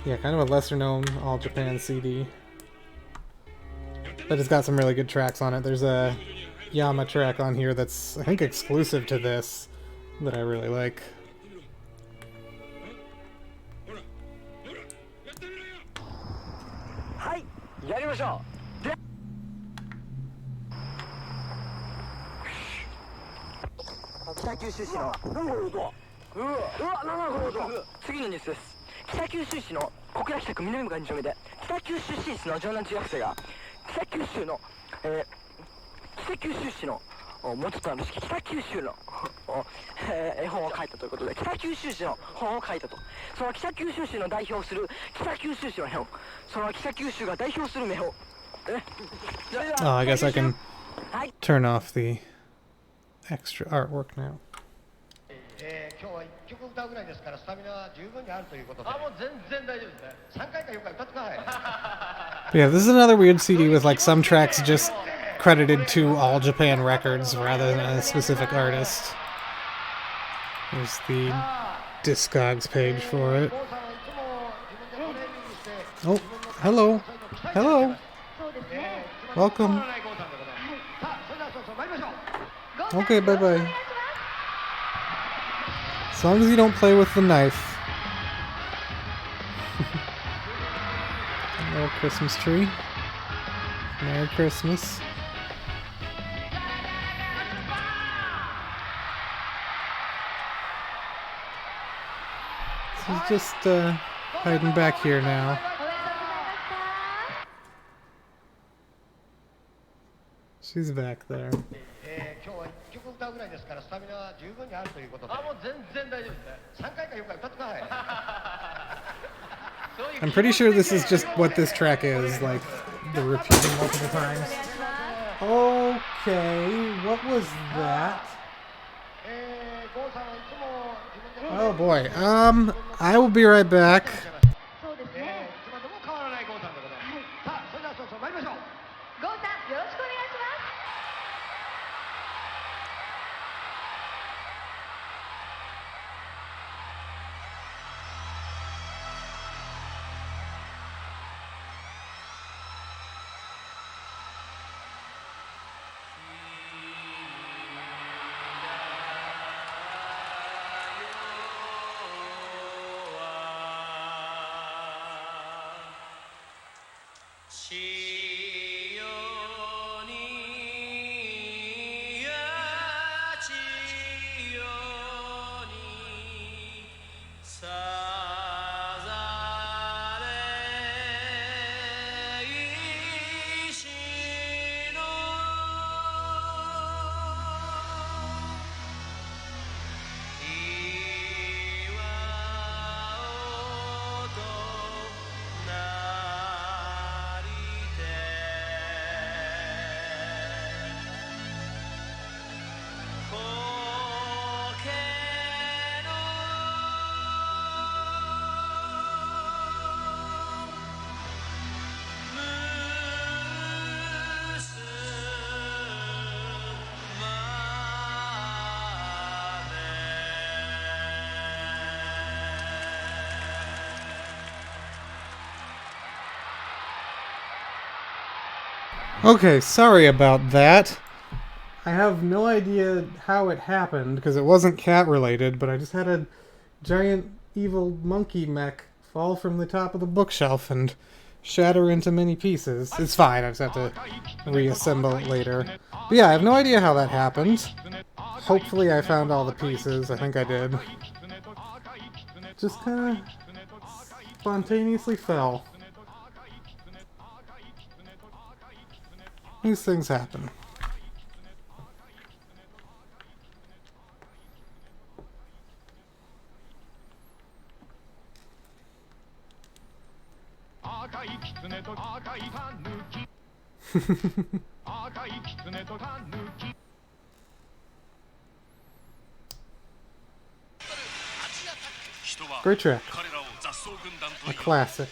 yeah, kind of a lesser known All Japan CD. But it's got some really good tracks on it. There's a Yama track on here that's, I think, exclusive to this that I really like. Oh, I guess I can turn off the extra artwork now. 今日は1曲歌うぐらいですからスタミナは十分にあるということで。あ、もう全然大丈夫ですね。3回か4回歌ってください。 Yeah, this is another weird CD with like some tracks just credited to All Japan Records rather than a specific artist. There's the Discogs page for it. Oh, hello. Hello. Welcome. Okay, bye-bye. As long as you don't play with the knife. Hello, Christmas tree. Merry Christmas. She's just hiding back here now. She's back there. 今日は1曲歌うぐらいですからスタミナは十分にあるということで。あ、もう全然大丈夫ですね。3回か4回歌ってください。 I'm pretty sure this is just what this track is, like the repeating multiple times. Okay, what was that? Oh boy. I will be right back. いつまでも変わらない郷さんでございます。さあ、それではそうそう参りましょう。 Okay, sorry about that. I have no idea how it happened because it wasn't cat related, but I just had a giant evil monkey mech fall from the top of the bookshelf and shatter into many pieces. It's fine, I just have to reassemble it later. But yeah, I have no idea how that happened. Hopefully I found all the pieces. I think I did. Just kind of spontaneously fell. These things happen. Great track. A classic.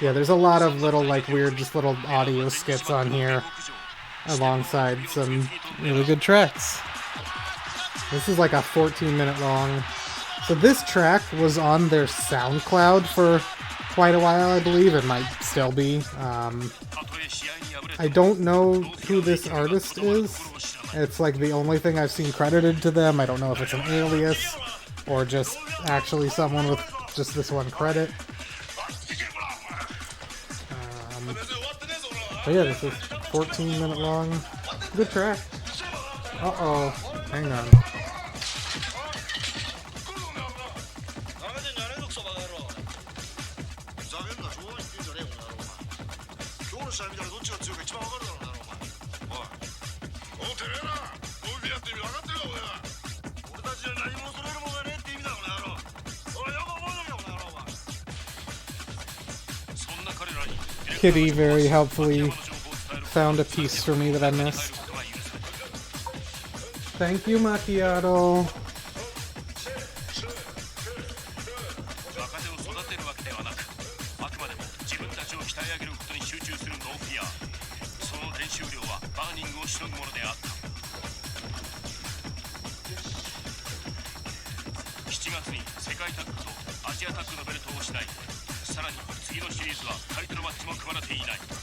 Yeah, there's a lot of little, like, weird, just little audio skits on here, alongside some really good tracks. This is like a 14-minute long. So this track was on their SoundCloud for quite a while, I believe. It might still be. I don't know who this artist is. It's like the only thing I've seen credited to them. I don't know if it's an alias or just actually someone with just this one credit. But yeah, this is 14-minute long. Good track. Uh-oh. Hang on. Kitty very helpfully found a piece for me that I missed. Thank you, Macchiato.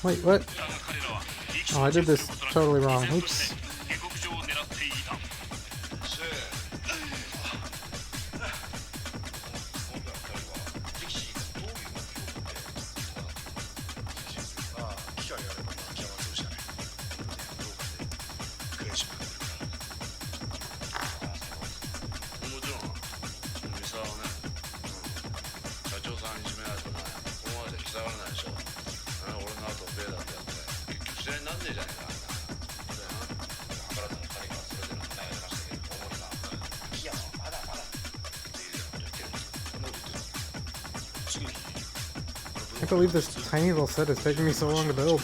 Wait, what? Oh, I did this totally wrong. Oops. I can't believe this tiny little set is taking me so long to build.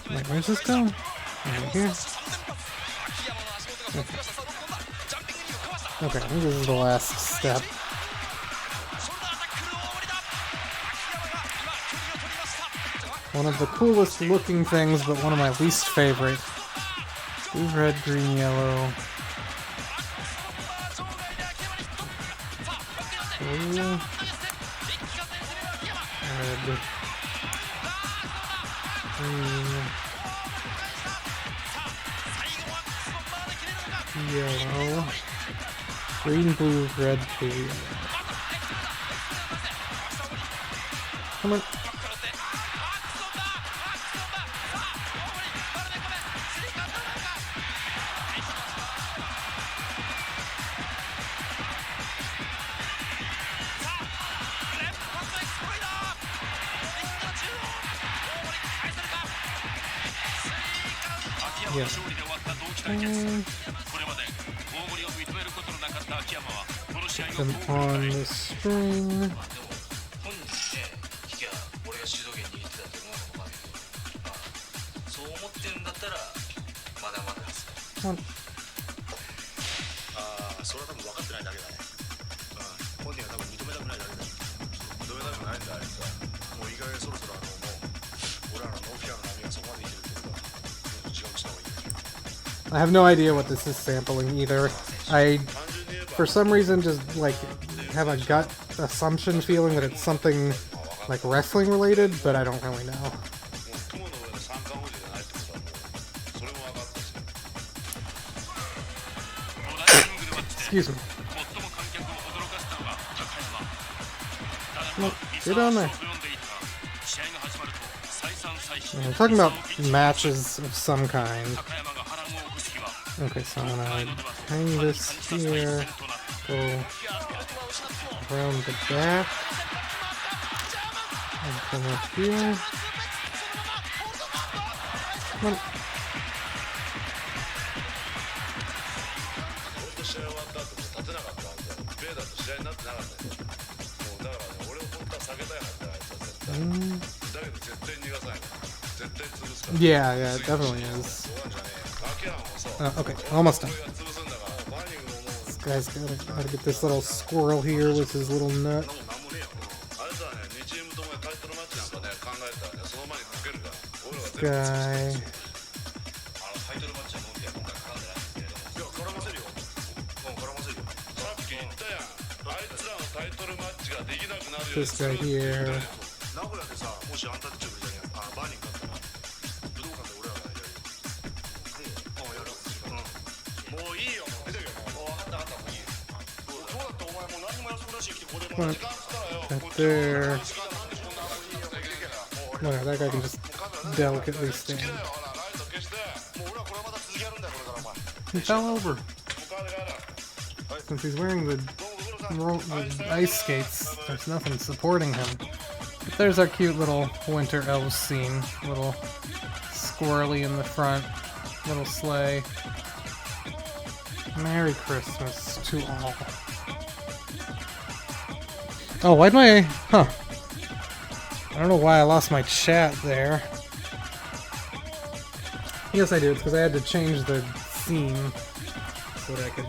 Wait, where's this going? Right here? Okay, I think this is the last step. One of the coolest looking things, but one of my least favorite. Blue, red, green, yellow. Blue. Red. Green. Yellow. Green, blue, red, blue, yellow. Come on. Yeah. Put them on the string. Come on. I have no idea what this is sampling either. I, for some reason, just like have a gut assumption feeling that it's something like wrestling related, but I don't really know. Excuse me. Look, get on there. We're talking about matches of some kind. Okay, so I'm gonna hang this here, go around the back, and come up here. 試合終わった後も立てなかったんで、ベイダーと試合になってなかったんで、もうだからね、俺を本当は避けたいはずだ、あいつは絶対。だけど絶対逃がさないから。絶対潰すから。Yeah, yeah, it definitely is. そうなんじゃねえ。アキラもさ、 Okay, almost done. 俺が潰すんだから、バニングももう。 This guy's gotta get this little squirrel here with his little nut. なんもねえよ。あいつはね、2チームともタイトルマッチなんかね、考えたらね、その前にかけるから。俺は全部潰す。 Guy. タイトルマッチはノンティア今回絡んでないんですけれども。いや、絡ませるよ。絡ませるよ。さっき言ったやん。あいつらのタイトルマッチができなくなるよ。 This guy here. 名古屋でさ、もしアンタッチャブルじゃねえ、バーニングだったら、武道館で俺らがやるよ。やる。もういいよ、もう出てるよ。分かった分かった、もういいよ。どうだってお前もう何も休むらしい来て、ここでもう時間つったらよ。 Right there. 時間なんでそんなもんいいよ。できるけど。 Whatever, that guy can just delicately stand. ほら、ライト消して、もう俺はこれまた続きやるんだよ、これからお前。 He fell over. もう帰れ帰れ。 Since he's wearing the ice skates, there's nothing supporting him. But there's our cute little winter elves scene. Little squirrely in the front, little sleigh. Merry Christmas to all. Oh, why'd my... Huh. I don't know why I lost my chat there. Yes, I do. It's because I had to change the scene so that I could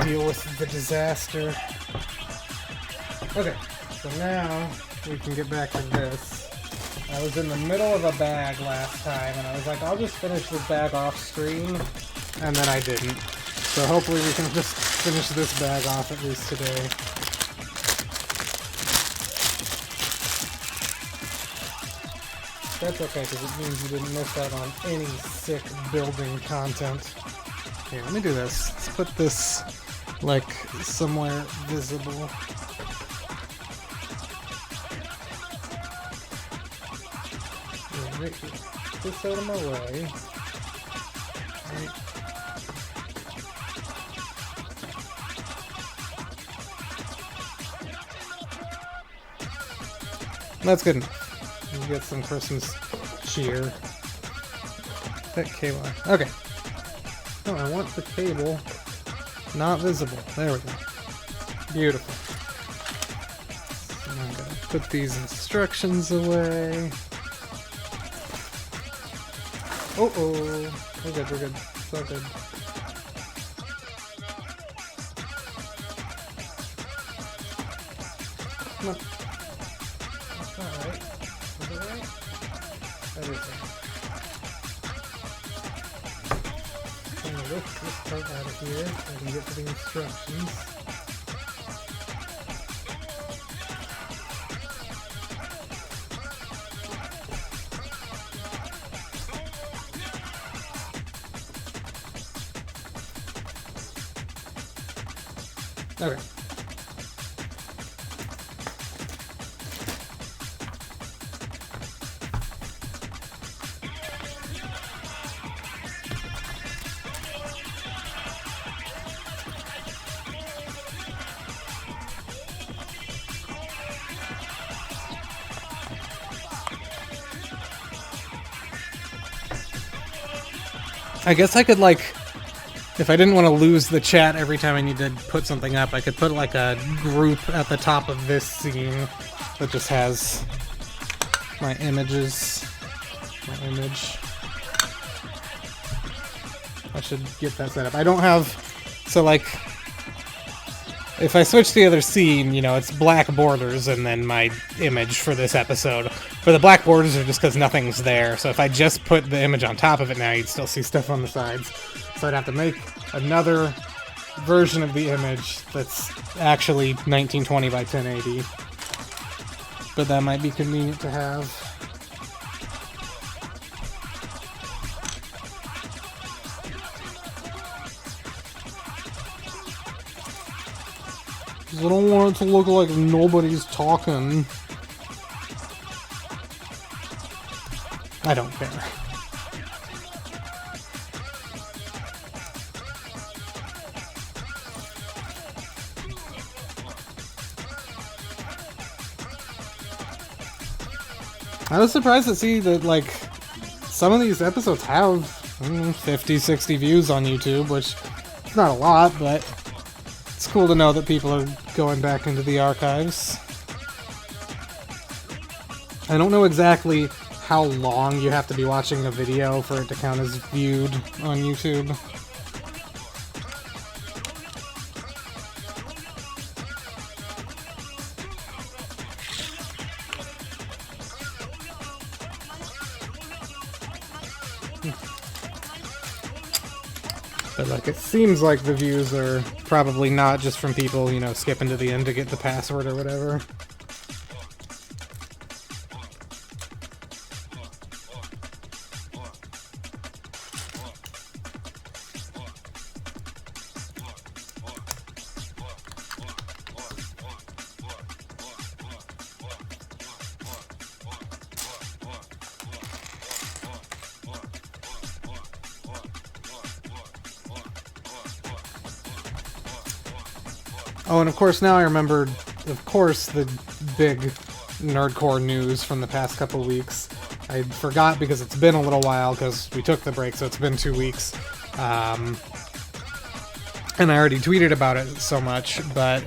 deal with the disaster. Okay, so now we can get back to this. I was in the middle of a bag last time, and I was like, I'll just finish this bag off stream, and then I didn't. So hopefully we can just finish this bag off at least today. That's okay, because it means you didn't miss out on any sick building content. Here, let me do this. Let's put this, like, somewhere visible. Right here. Put this out of my way. Right. That's good enough. You get some Christmas cheer. That cable. Okay. No, I want the cable not visible. There we go. Beautiful. So I'm gonna put these instructions away. Oh, we're good, we're good. So good. Come on. That's not right. Is it right? That is right. I'm gonna lift this part out of here so I can get to the instructions. Okay. I guess I could, like, if I didn't want to lose the chat every time I need to put something up, I could put, like, a group at the top of this scene that just has my images. My image. I should get that set up. I don't have... So, like, if I switch to the other scene, you know, it's black borders and then my image for this episode. But the black borders are just because nothing's there. So if I just put the image on top of it now, you'd still see stuff on the sides. So I'd have to make another version of the image that's actually 1920 by 1080. But that might be convenient to have. I don't want it to look like nobody's talking. I don't care. I was surprised to see that, like, some of these episodes have 50, 60 views on YouTube, which is not a lot, but it's cool to know that people are going back into the archives. I don't know exactly how long you have to be watching a video for it to count as viewed on YouTube. But, like, it seems like the views are probably not just from people, you know, skipping to the end to get the password or whatever. Oh, and of course now I remembered, of course, the big nerdcore news from the past couple weeks. I forgot because it's been a little while because we took the break, so it's been 2 weeks. And I already tweeted about it so much, but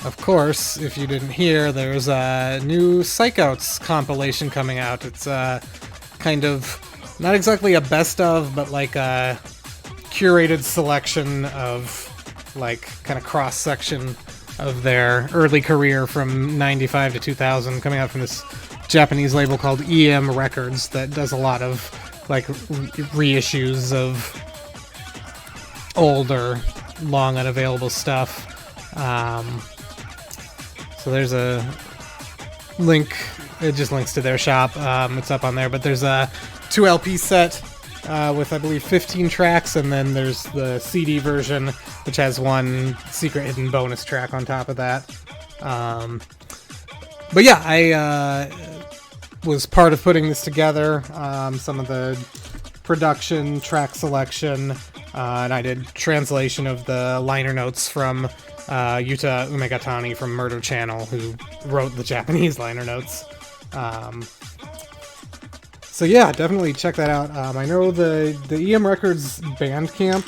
of course, if you didn't hear, there's a new Psychouts compilation coming out. It's kind of, not exactly a best of, but like a curated selection of like kind of cross-section of their early career from 95 to 2000, coming out from this Japanese label called EM Records that does a lot of like reissues of older, long unavailable stuff. So there's a link, it just links to their shop, it's up on there, but there's a 2 LP set with, I believe, 15 tracks, and then there's the CD version, which has one secret hidden bonus track on top of that. But yeah, I was part of putting this together, some of the production, track selection, and I did translation of the liner notes from Yuta Umegatani from Murder Channel, who wrote the Japanese liner notes. So yeah, definitely check that out. I know the EM Records Bandcamp,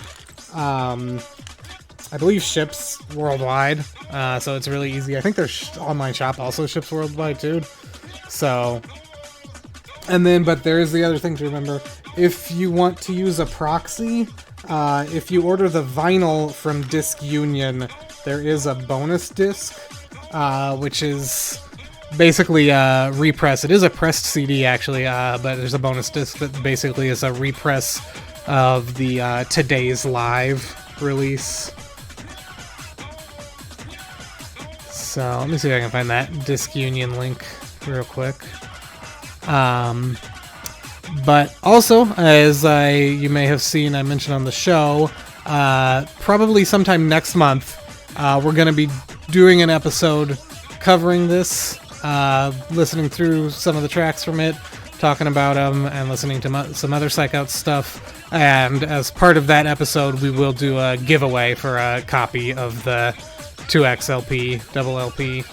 I believe ships worldwide, so it's really easy. I think their online shop also ships worldwide too. So, and then, but there's the other thing to remember. If you want to use a proxy, if you order the vinyl from Disc Union, there is a bonus disc, which is basically a repress. It is a pressed CD actually, but there's a bonus disc that basically is a repress of the Today's Live release. So let me see if I can find that Disc Union link real quick. But also, as you may have seen, I mentioned on the show, probably sometime next month, we're going to be doing an episode covering this, listening through some of the tracks from it, talking about them, and listening to some other Psychouts stuff. And as part of that episode, we will do a giveaway for a copy of the 2X LP, double LP.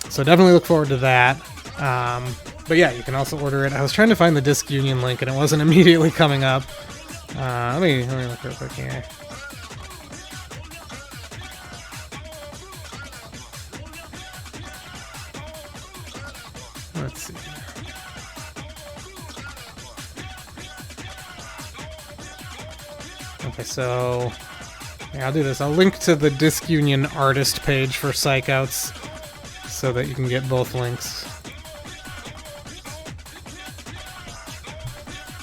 So definitely look forward to that. But yeah, you can also order it. I was trying to find the Disc Union link, and it wasn't immediately coming up. Let me look real quick here. Let's see. Okay, so yeah, I'll do this. I'll link to the Disc Union artist page for Psychouts so that you can get both links.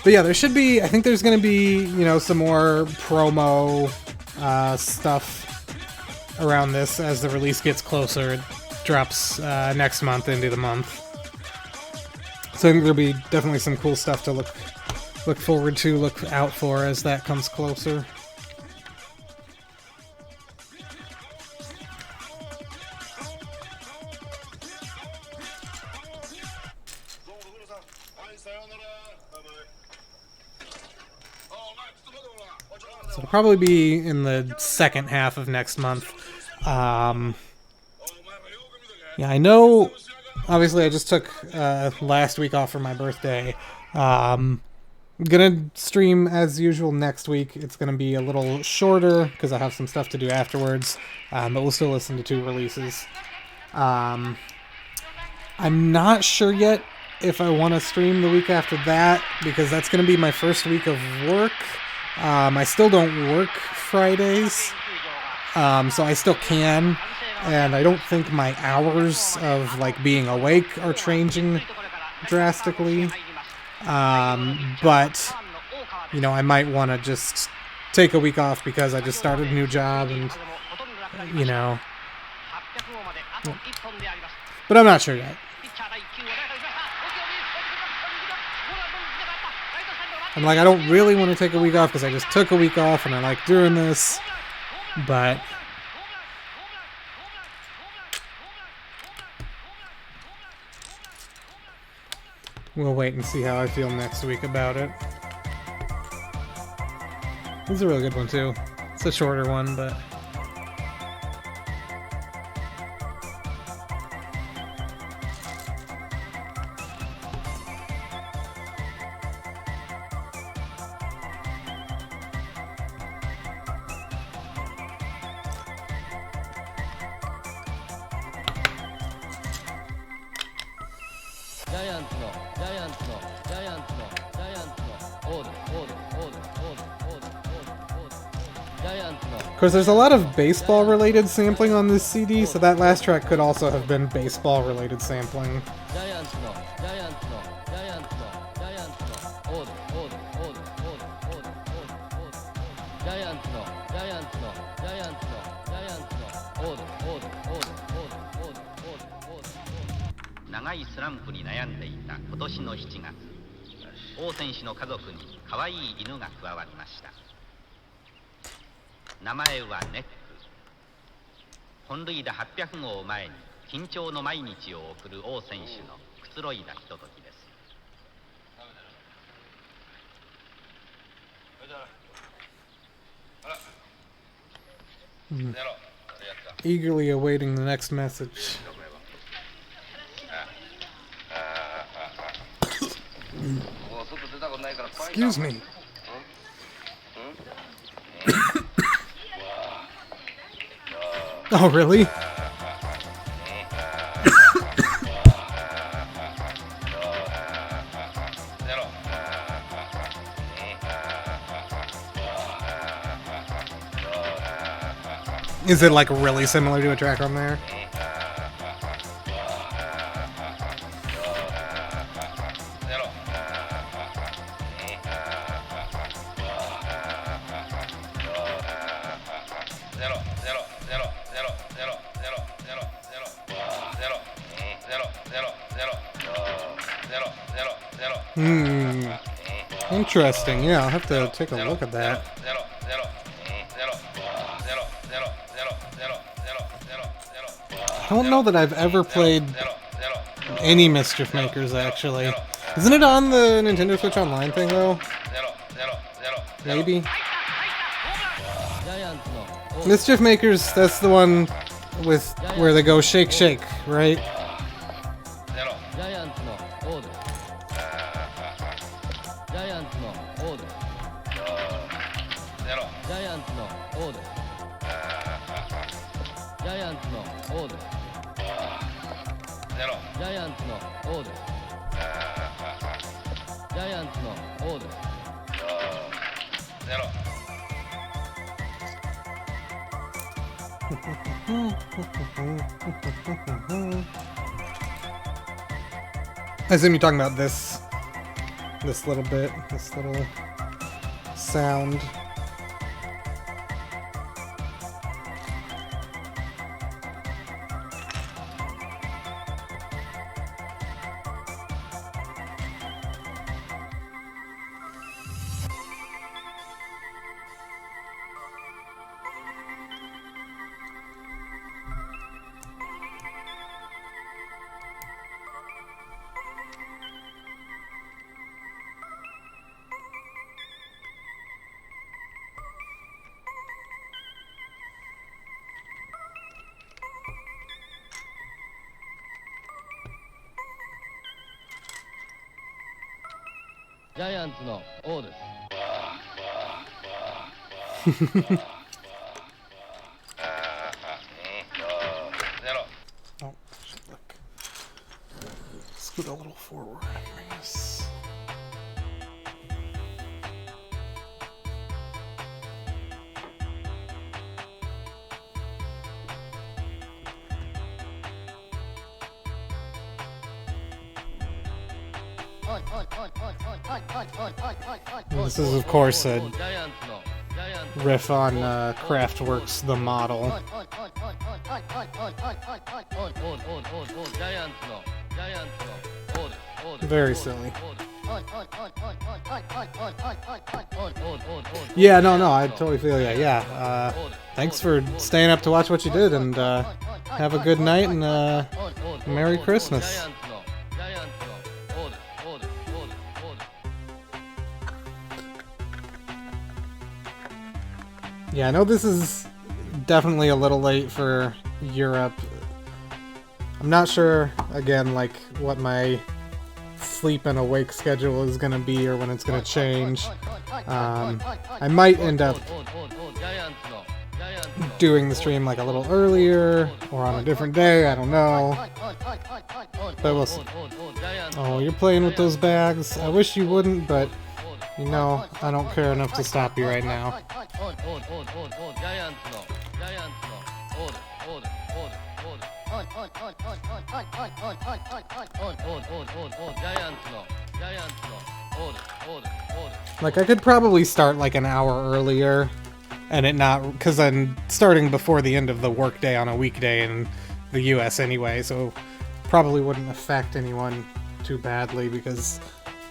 But yeah, there should be, I think there's going to be, you know, some more promo stuff around this as the release gets closer. It drops next month into the month. So I think there'll be definitely some cool stuff to look forward to, look out for as that comes closer. So it'll probably be in the second half of next month. Yeah, I know obviously I just took last week off for my birthday. Gonna stream as usual next week. It's gonna be a little shorter because I have some stuff to do afterwards, but we'll still listen to 2 releases. I'm not sure yet if I want to stream the week after that because that's gonna be my first week of work. I still don't work Fridays, so I still can, and I don't think my hours of like being awake are changing drastically. But you know, I might want to just take a week off because I just started a new job, and you know, but I'm not sure yet. I'm like, I don't really want to take a week off because I just took a week off and I like doing this, but we'll wait and see how I feel next week about it. This is a really good one too. It's a shorter one, but of course, there's a lot of baseball-related sampling on this CD, so that last track could also have been baseball-related sampling. Eagerly awaiting the next message. Excuse me. Oh, really? Is it like really similar to a track on there? Interesting. Yeah, I'll have to take a look at that. I don't know that I've ever played any Mischief Makers, actually. Isn't it on the Nintendo Switch Online thing, though? Maybe? Mischief Makers, that's the one with where they go shake, shake, right? I assume you're talking about this little bit, this little sound. ジャイアンツの王です。Oh, should look. Scoot a little forward. Yes. This is, of course, a riff on Kraftwerk's The Model. Very silly. Yeah, no, I totally feel ya. Yeah, thanks for staying up to watch what you did, and have a good night, and Merry Christmas. Yeah, I know this is definitely a little late for Europe. I'm not sure, again, like, what my sleep and awake schedule is gonna be or when it's gonna change. I might end up doing the stream like a little earlier or on a different day, I don't know. But we'll see. Oh, you're playing with those bags? I wish you wouldn't, but you know, I don't care enough to stop you right now. Like, I could probably start like an hour earlier and it not, because I'm starting before the end of the workday on a weekday in the US anyway, so probably wouldn't affect anyone too badly, because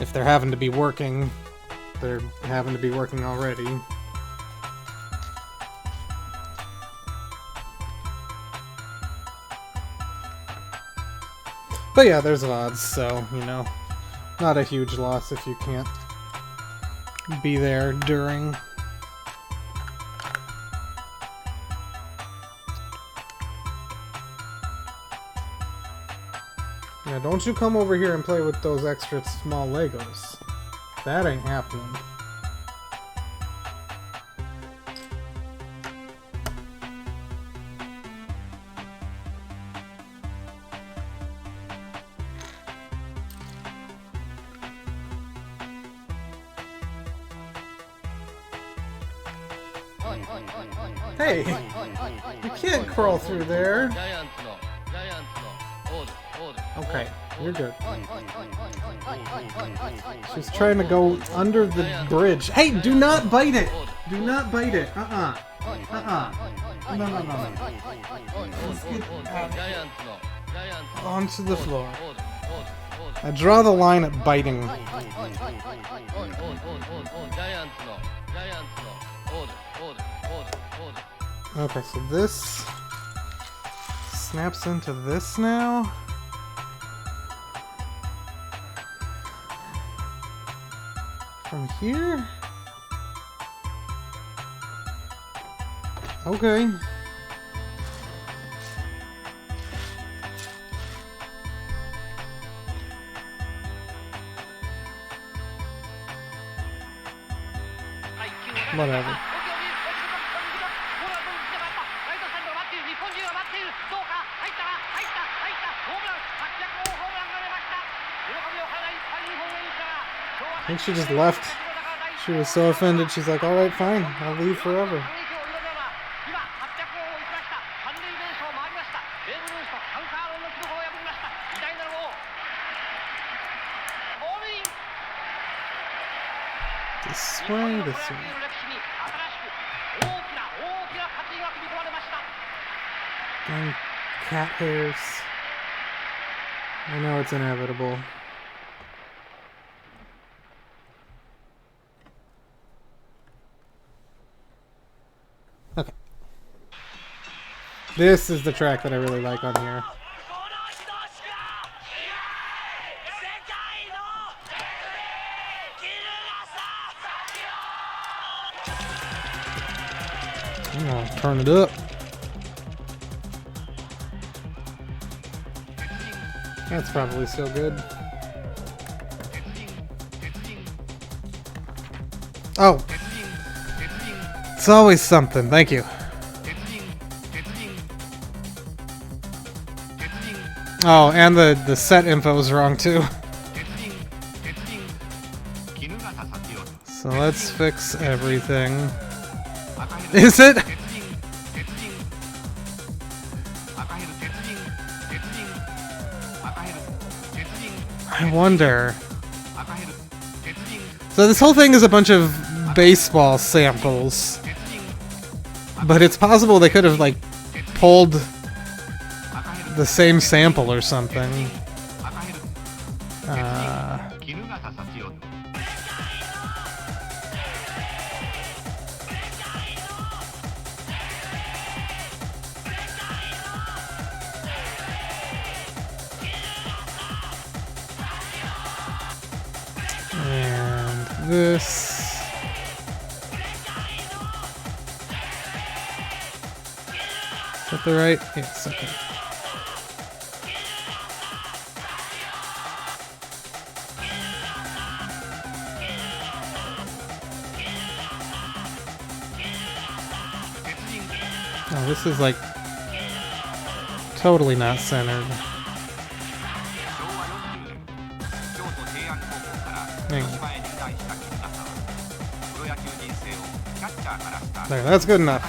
if they're having to be working, they're having to be working already. But yeah, there's odds, so, you know, not a huge loss if you can't be there during. Yeah, don't you come over here and play with those extra small Legos. That ain't happening. Hey, you can't crawl through there. Okay, you're good. She's trying to go under the bridge. Hey, do not bite it! Do not bite it. No. Let's get onto the floor. I draw the line at biting. Okay, so this snaps into this now. From here? Okay. Whatever. I think she just left. She was so offended, she's like, alright, fine, I'll leave forever. This way, this way. And cat hairs. I know it's inevitable. Okay. This is the track that I really like on here. I'm gonna turn it up. That's probably still good. Oh. It's always something. Thank you. Oh, and the set info is wrong too. So let's fix everything. Is it? I wonder. So this whole thing is a bunch of baseball samples. But it's possible they could have, like, pulled the same sample or something. And this. Is that the right? Yes, okay. Oh, this is like totally not centered. Hang on. There, that's good enough.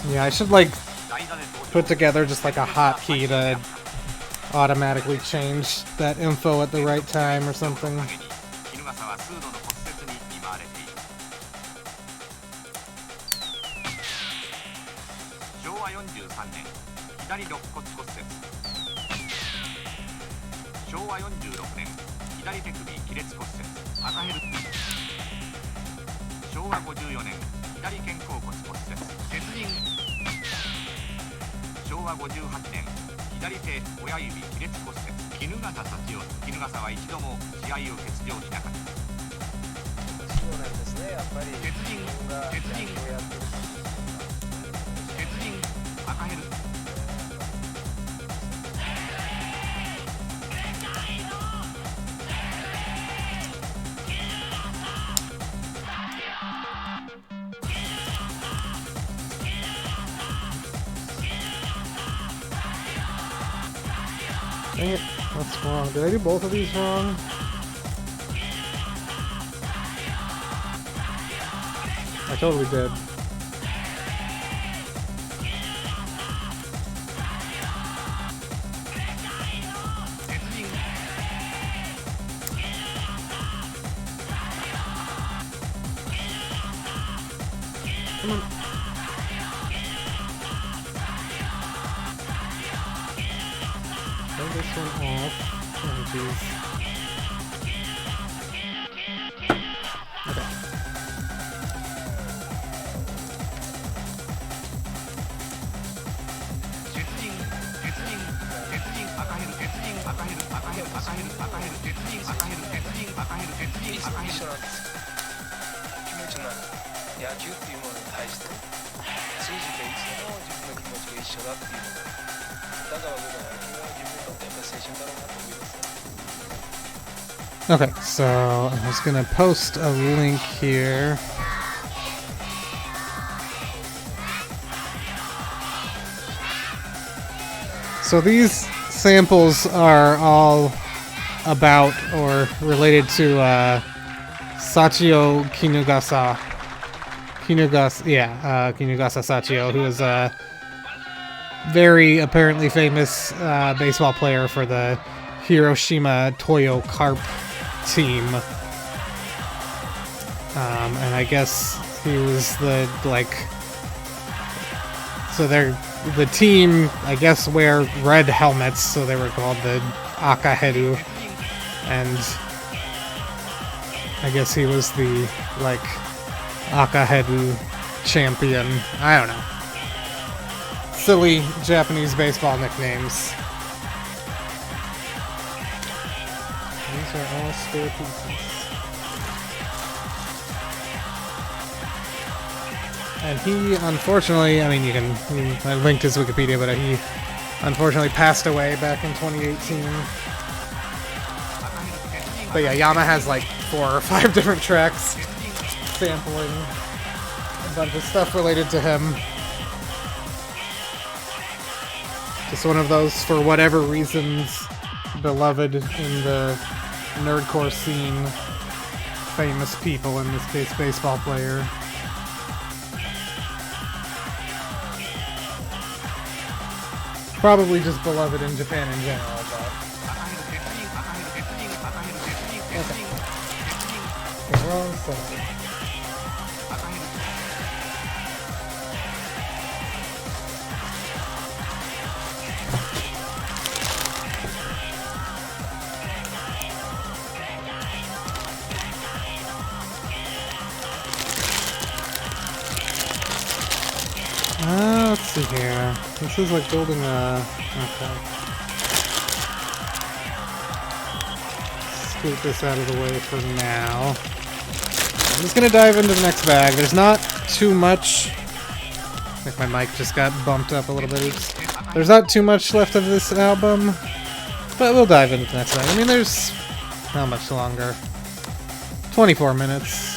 Yeah, I should like put together just like a hotkey to automatically change that info at the right time or something. Dang it, that's wrong. Did I do both of these wrong? I totally did. Come on. Turn this one off. Oh, jeez. Okay. Okay, so I was gonna post a link here. So these samples are all about or related to Sachio Kinugasa. Kinugasa Sachio, who is a very apparently famous baseball player for the Hiroshima Toyo Carp team. And I guess he was the, like... So they're... The team, I guess, wear red helmets, so they were called the Akaheru. And I guess he was the, like, Akaheru champion. I don't know. Silly Japanese baseball nicknames. These are all spare pieces. And he, unfortunately, I mean, I linked his Wikipedia, but he unfortunately passed away back in 2018. But yeah, Yama has like 4 or 5 different tracks sampling a bunch of stuff related to him. Just one of those, for whatever reasons, beloved in the nerdcore scene, famous people, in this case, baseball player. Probably just beloved in Japan in general, but... Okay. Wrong side. Let's see here. This is like building a... Okay. Scoot this out of the way for now. I'm just gonna dive into the next bag. There's not too much... I think my mic just got bumped up a little bit. There's not too much left of this album, but we'll dive into the next bag. I mean, there's... How much longer? 24 minutes.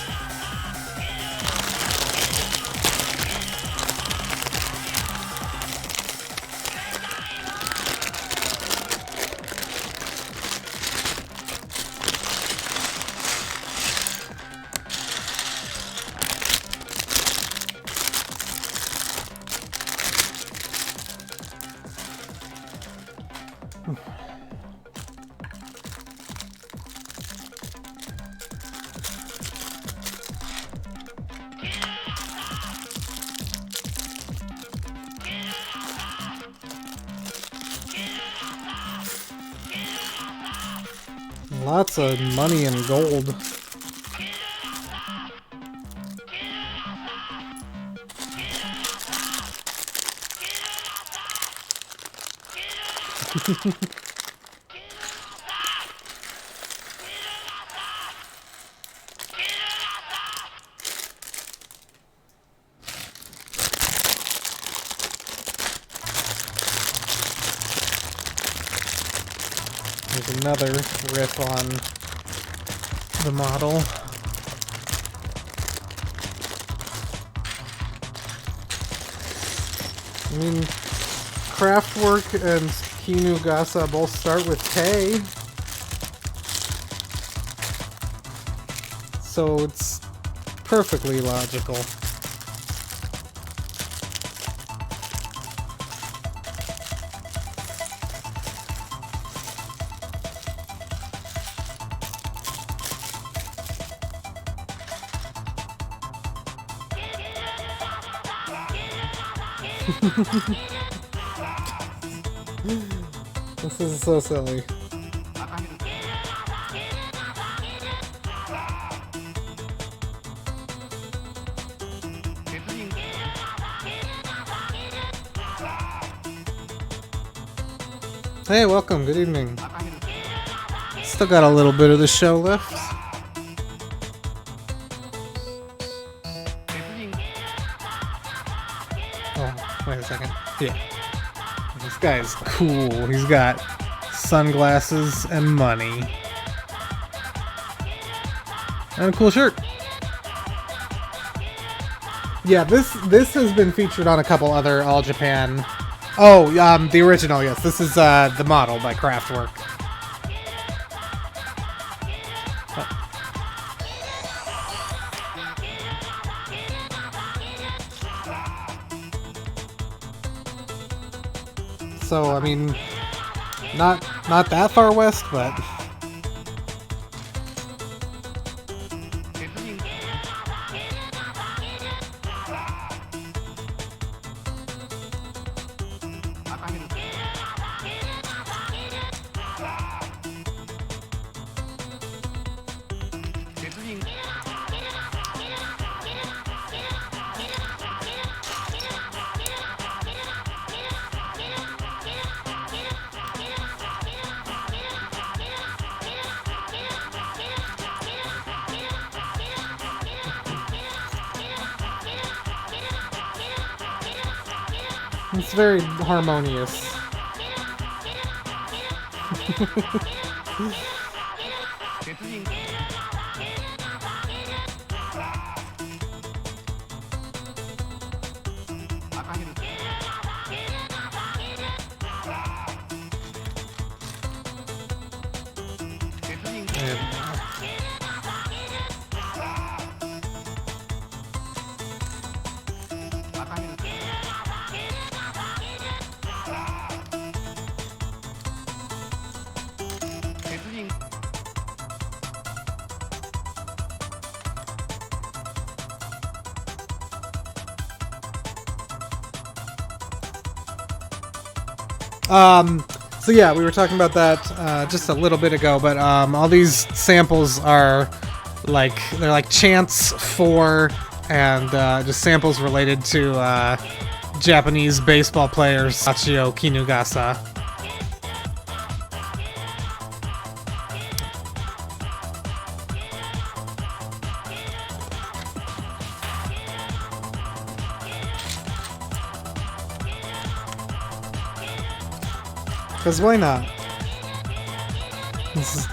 Lots of money and gold. There's another riff on the model. I mean, Kraftwerk and Kinugasa both start with K. So it's perfectly logical. This is so silly. Hey, welcome. Good evening. Still got a little bit of the show left. Oh, wait a second. Yeah. This guy is cool. He's got sunglasses and money. And a cool shirt. Yeah, this has been featured on a couple other All Japan. Oh, the original, yes. This is the model by Kraftwerk. So, I mean, not that far west, but... It's very harmonious. So yeah, we were talking about that just a little bit ago, but all these samples are they're like chants for and just samples related to Japanese baseball players Sachio Kinugasa. Because why not? This is...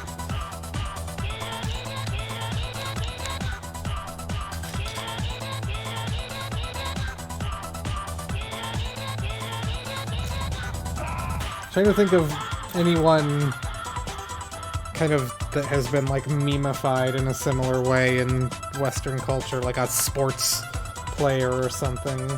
Trying to think of anyone kind of that has been like memified in a similar way in Western culture, like a sports player or something.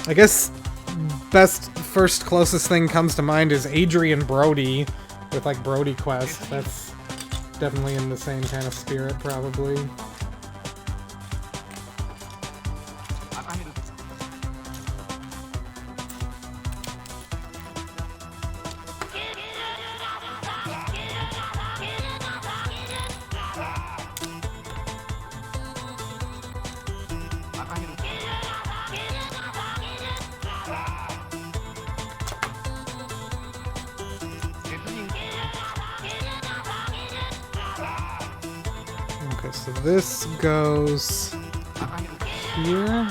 I guess first closest thing comes to mind is Adrian Brody with like Brody Quest. That's definitely in the same kind of spirit, probably. Okay, so this goes here? Yeah.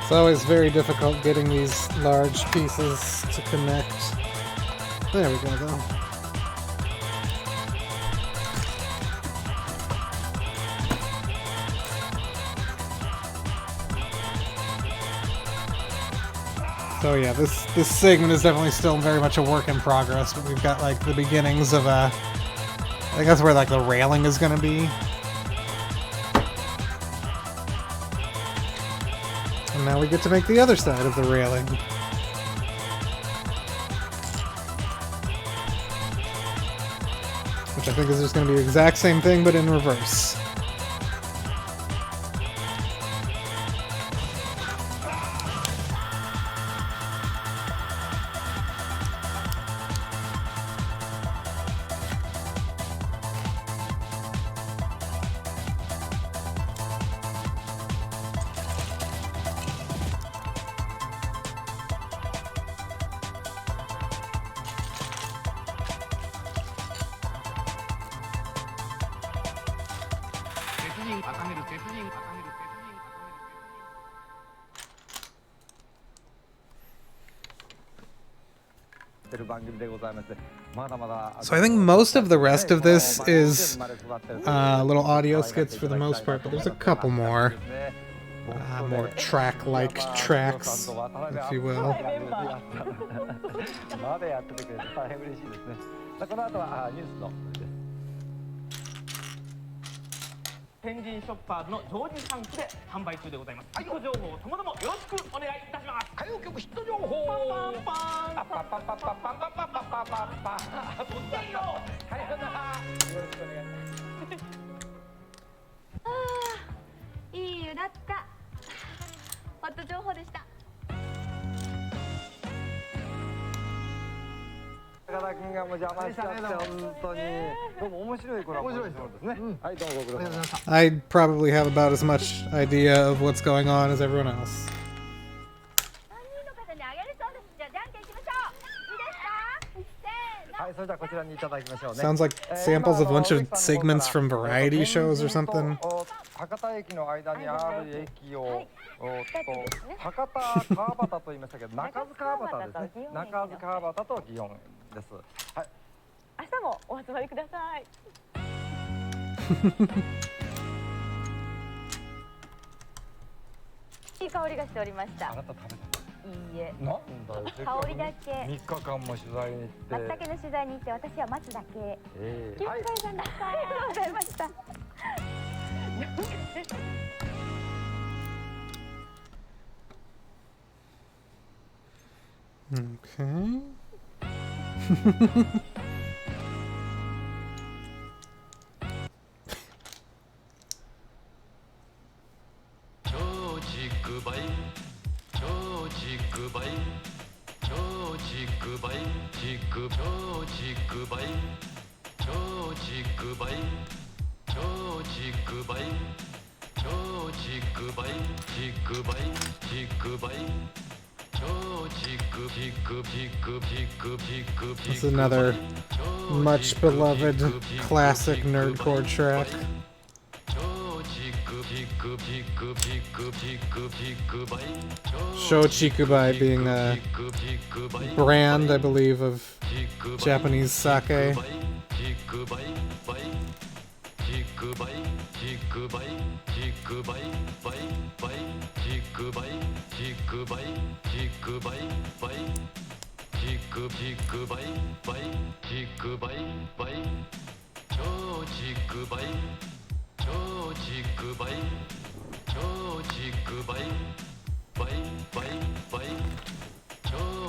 It's always very difficult getting these large pieces to connect. There we go, though. So yeah, this segment is definitely still very much a work in progress, but we've got like the beginnings of I think that's where like the railing is gonna be. And now we get to make the other side of the railing. Which I think is just gonna be the exact same thing, but in reverse. So I think most of the rest of this is little audio skits for the most part, but there's a couple more. More track-like tracks, if you will. 天神ショッパーズの常時3区で販売中でございます。ヒット情報ともどもよろしくお願いいたします。歌謡曲ヒット情報。パンパンパン。パパパパパパパパパパパパ。ごきげんよう。さよなら。よろしくお願いします。ああ、いい湯だった。ホット情報でした。君がもう邪魔しちゃって本当にどうも面白いコラボレーションですね。はいどうもご苦労様でした。 I probably have about as much idea of what's going on as everyone else. はいそれではこちらにいただきましょうね。 Sounds like samples of a bunch of segments from variety shows or something. 博多駅の間にある駅を博多川端と言いましたけど中津川端ですね。中津川端と祇園です。はい。明日もお集まりください。いい香りがしておりました。あなた食べた。いいえ。なんだよ。香りだけ。3日間も取材に行って。松茸の取材に行って私は待つだけ。金はい。さんでした。ありがとうございました。Okay. 'This is another much beloved classic nerdcore track. Shochikubai being a brand, I believe, of Japanese sake.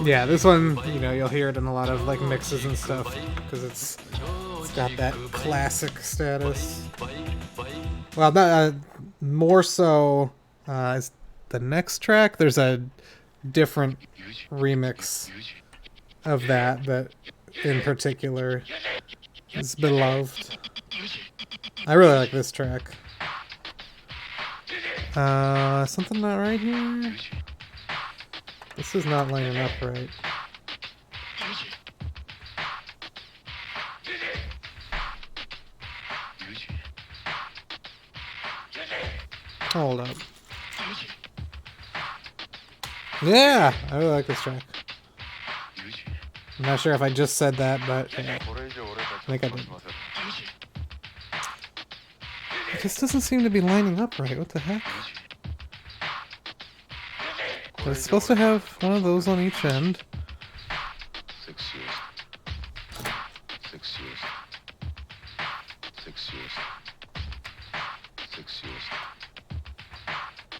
Yeah, this one, you know, you'll hear it in a lot of like mixes and stuff because it's got that classic status. Well, that more so is the next track. There's a different remix of that in particular is beloved. I really like this track. Something not right here? This is not lining up right. Hold up. Yeah! I really like this track. I'm not sure if I just said that, but yeah, I think I did. It just doesn't seem to be lining up right. What the heck? It's supposed to have one of those on each end.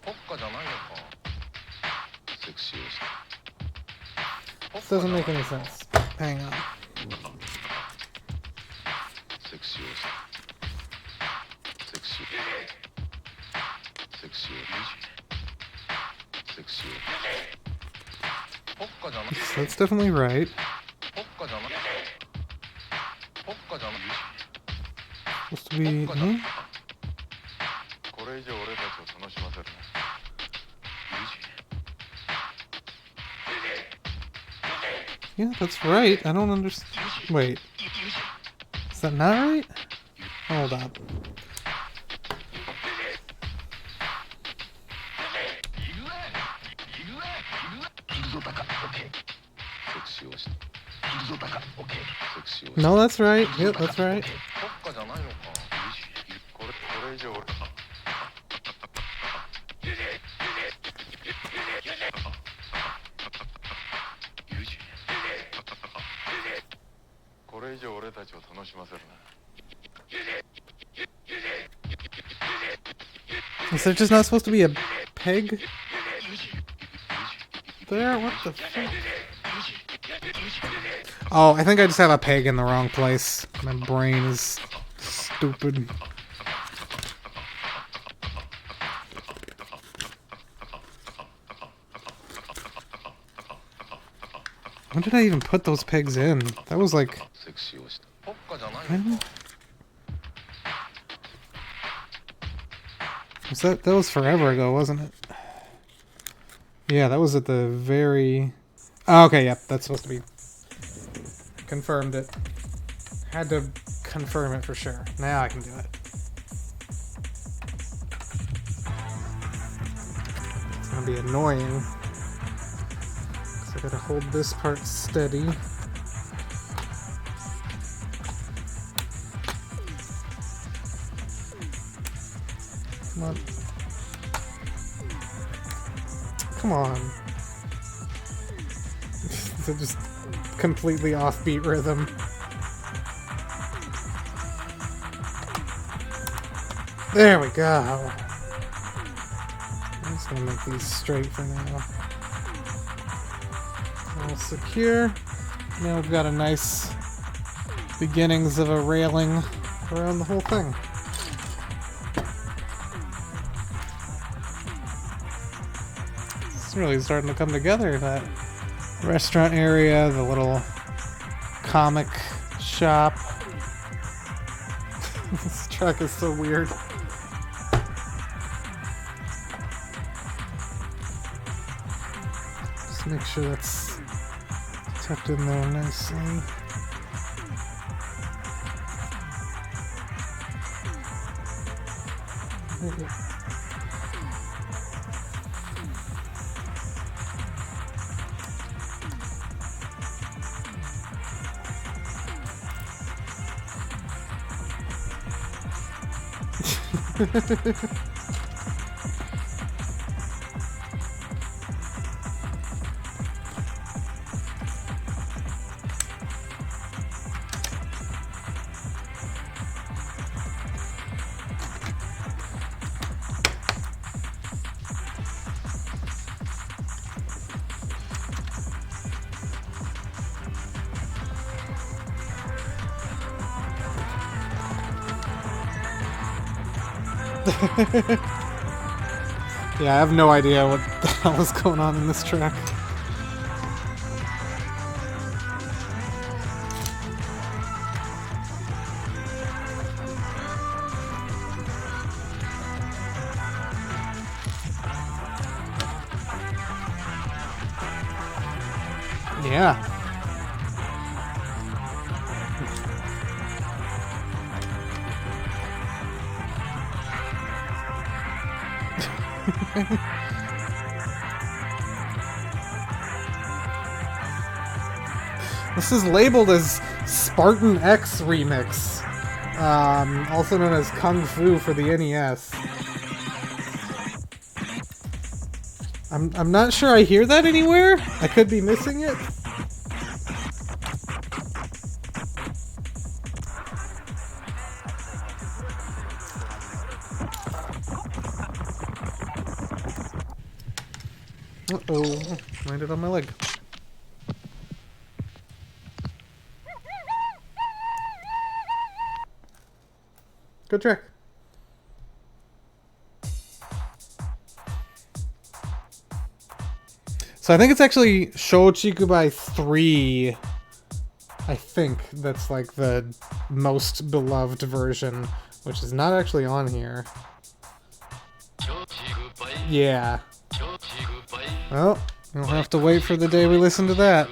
国家じゃないのか。 This doesn't make any sense. Hang on. That's definitely right. Supposed to be. Hmm? Yeah, that's right. I don't understand. Wait. Is that not right? Hold up. No, that's right. Yep, that's right. Is there just not supposed to be a peg there? What the fuck? Oh, I think I just have a peg in the wrong place. My brain is stupid. When did I even put those pegs in? That was like... When? That was forever ago, wasn't it? Yeah, that was at the very... Oh, okay, yep, that's supposed to be... Confirmed it. Had to confirm it for sure. Now I can do it. It's gonna be annoying. I gotta hold this part steady. Come on. Come on. It's a just completely offbeat rhythm. There we go. I'm just gonna make these straight for now. All secure. Now we've got a nice beginnings of a railing around the whole thing. It's really starting to come together. That restaurant area, the little comic shop. This truck is so weird. Just make sure that's tucked in there nicely. Yeah, I have no idea what the hell is going on in this track. Yeah. This is labeled as Spartan X Remix, also known as Kung Fu for the NES. I'm not sure I hear that anywhere. I could be missing it. Uh-oh, landed on my leg. Good track. So I think it's actually Shochikubai 3. I think that's like the most beloved version, which is not actually on here. Yeah. Well, we'll have to wait for the day we listen to that.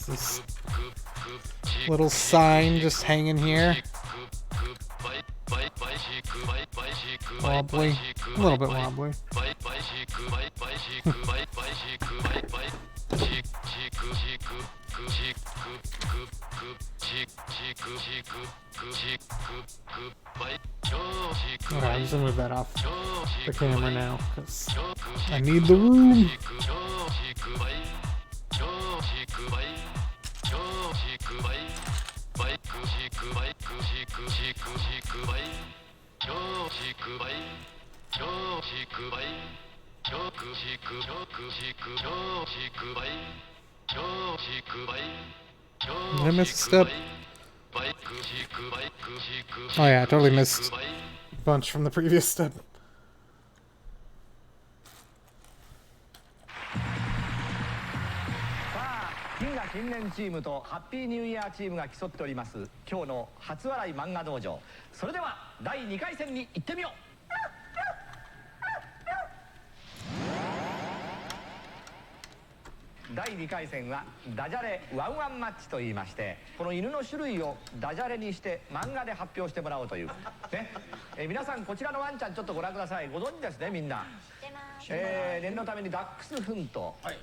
This little sign just hanging here. Wobbly. A little bit wobbly. Okay, I'm just gonna move that off the camera now because I need the room. Did I miss a step? Oh yeah, I totally missed a bunch from the previous step. 金河新年チームとハッピーニューイヤーチームが競っております今日の初笑い漫画道場。それでは第2回戦に行ってみよう。第2回戦はダジャレワンワンマッチといいまして、この犬の種類をダジャレにして漫画で発表してもらおうという、ね皆さんこちらのワンちゃんちょっとご覧ください。ご存知ですねみんな。念のためにダックスフント、レ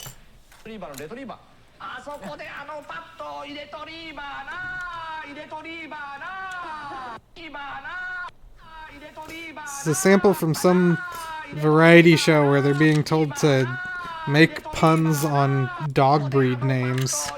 トリーバーのレトリーバー、あそこであのパット入れトリーバーな入れトリーバーなリーバーな入れトリーバーな。 This is a sample from some variety show where they're being told to make puns on dog breed names.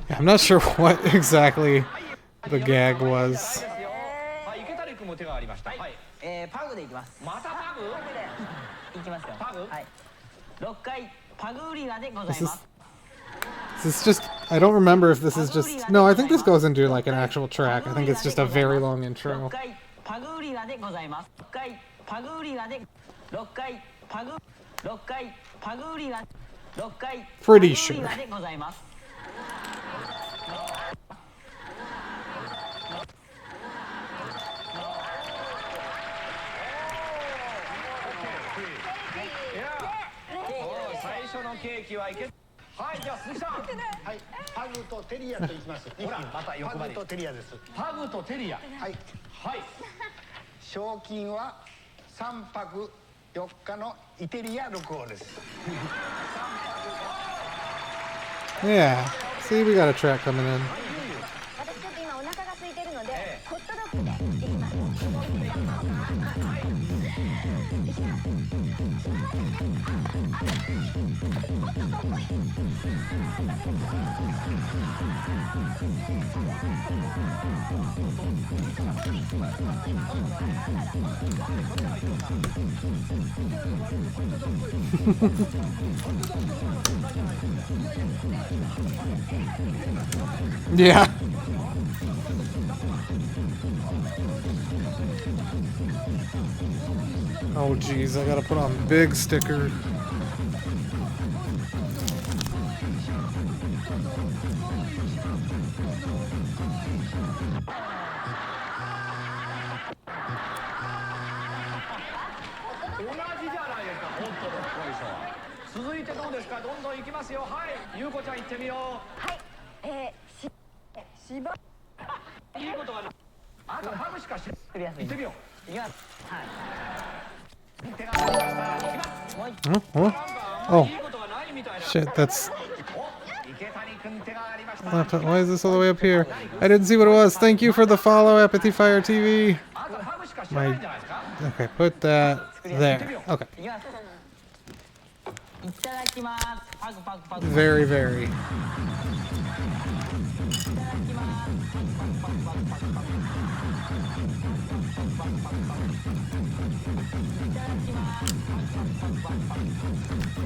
Yeah, I'm not sure what exactly the gag was. 池谷君も手がありました。パグでいきます。またパグ？いきますよ。パグ？はい。6回パグ売り場でございます。This is just, I don't remember if this is just, no, I think this goes into like an actual track. I think it's just a very long intro. 6回パグ売り場でございます。6回パグ売り場で6回パグ6回パグ売り場6回 Pretty sure. でございます。最初のケーキはいけ。はい、じゃあ鈴木さん。はい、パグとテリアと言います。ほら、また欲張り。パグとテリアです。パグとテリア。はい。はい。賞金は3泊4日のイテリア旅行です。Yeah, see, we got a track coming in. 私ちょっと今お腹が空いてるので、ホットドッグで行ってきます。Yeah. Oh geez, I gotta put on big sticker. Oh, shit, that's... Why is this all the way up here? I didn't see what it was. Thank you for the follow, Apathy Fire TV. Okay, put that there. Okay. Very, very.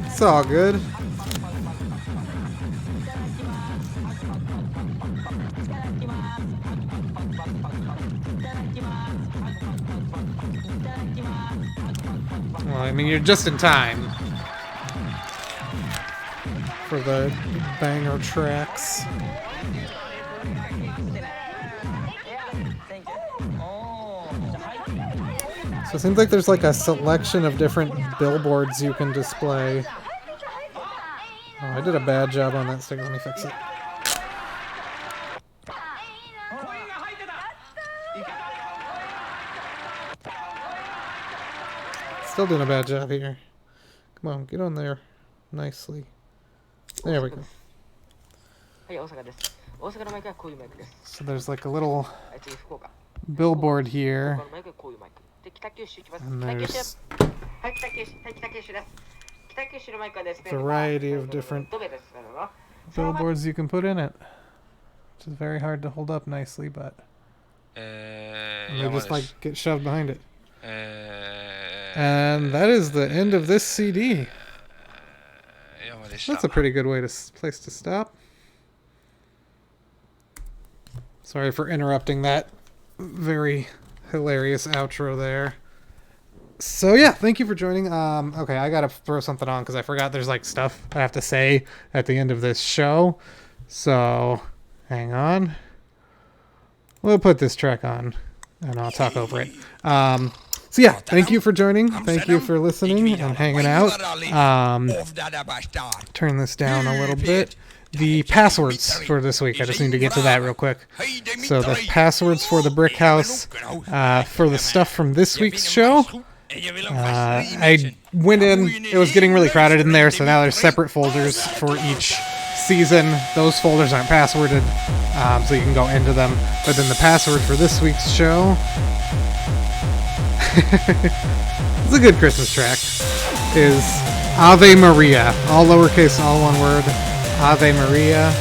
It's all good. I mean, you're just in time for the banger tracks. So it seems like there's like a selection of different billboards you can display. Oh, I did a bad job on that sticker. Let me fix it. Still doing a bad job here. Come on, get on there nicely. There we go. So there's like a little billboard here. And there's a variety of different billboards you can put in it. Which is very hard to hold up nicely, but they just like get shoved behind it. And that is the end of this CD. That's a pretty good place to stop. Sorry for interrupting that very hilarious outro there. So yeah, thank you for joining. Okay, I gotta throw something on because I forgot there's like stuff I have to say at the end of this show. So hang on. We'll put this track on and I'll talk over it. So yeah, thank you for joining. Thank you for listening and hanging out. Turn this down a little bit. The passwords for this week. I just need to get to that real quick. So the passwords for the Brick House, for the stuff from this week's show. I went in, it was getting really crowded in there, so now there's separate folders for each season. Those folders aren't passworded, so you can go into them. But then the password for this week's show, it's a good Christmas track, is Ave Maria. All lowercase, all one word. Ave Maria.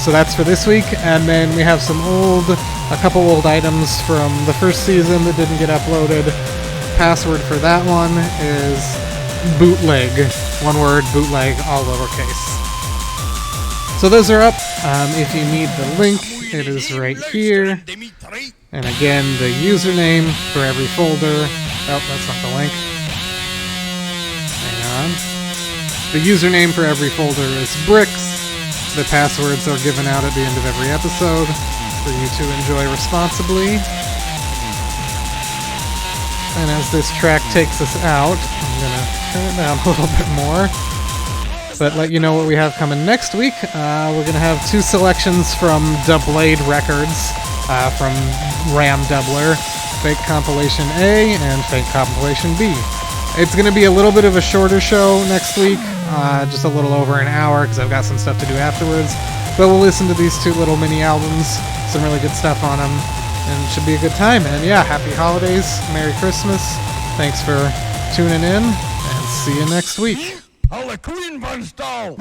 So that's for this week, and then we have a couple old items from the first season that didn't get uploaded. Password for that one is bootleg. One word, bootleg, all lowercase. So those are up. If you need the link, it is right here. And again, the username for every folder. Oh, that's not the link. Hang on. The username for every folder is Bricks. The passwords are given out at the end of every episode for you to enjoy responsibly. And as this track takes us out, I'm going to turn it down a little bit more. But let you know what we have coming next week. We're going to have two selections from Doublade Records, from Ram Doubler, Fake Compilation A and Fake Compilation B. It's going to be a little bit of a shorter show next week, just a little over an hour because I've got some stuff to do afterwards. But we'll listen to these two little mini albums, some really good stuff on them, and it should be a good time. And yeah, happy holidays, Merry Christmas, thanks for tuning in, and see you next week. Alle Queen van Stal!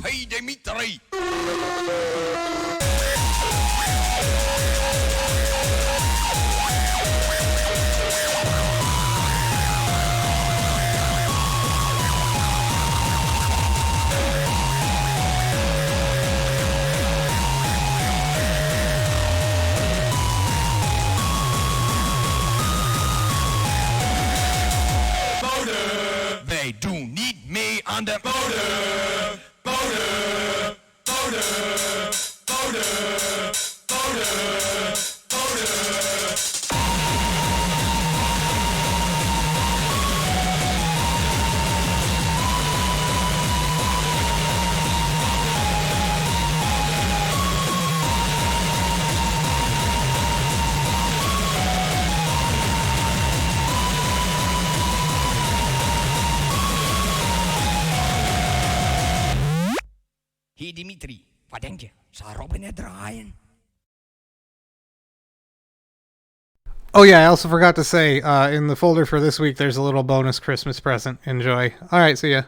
Hey, Dimitri! They do need me on the motor, motor, motor, motor, motor, motor. Hey Dimitri, wat denk je? Zal Robin het draaien? Oh yeah, I also forgot to say, in the folder for this week, there's a little bonus Christmas present. Enjoy. Alright, see ya.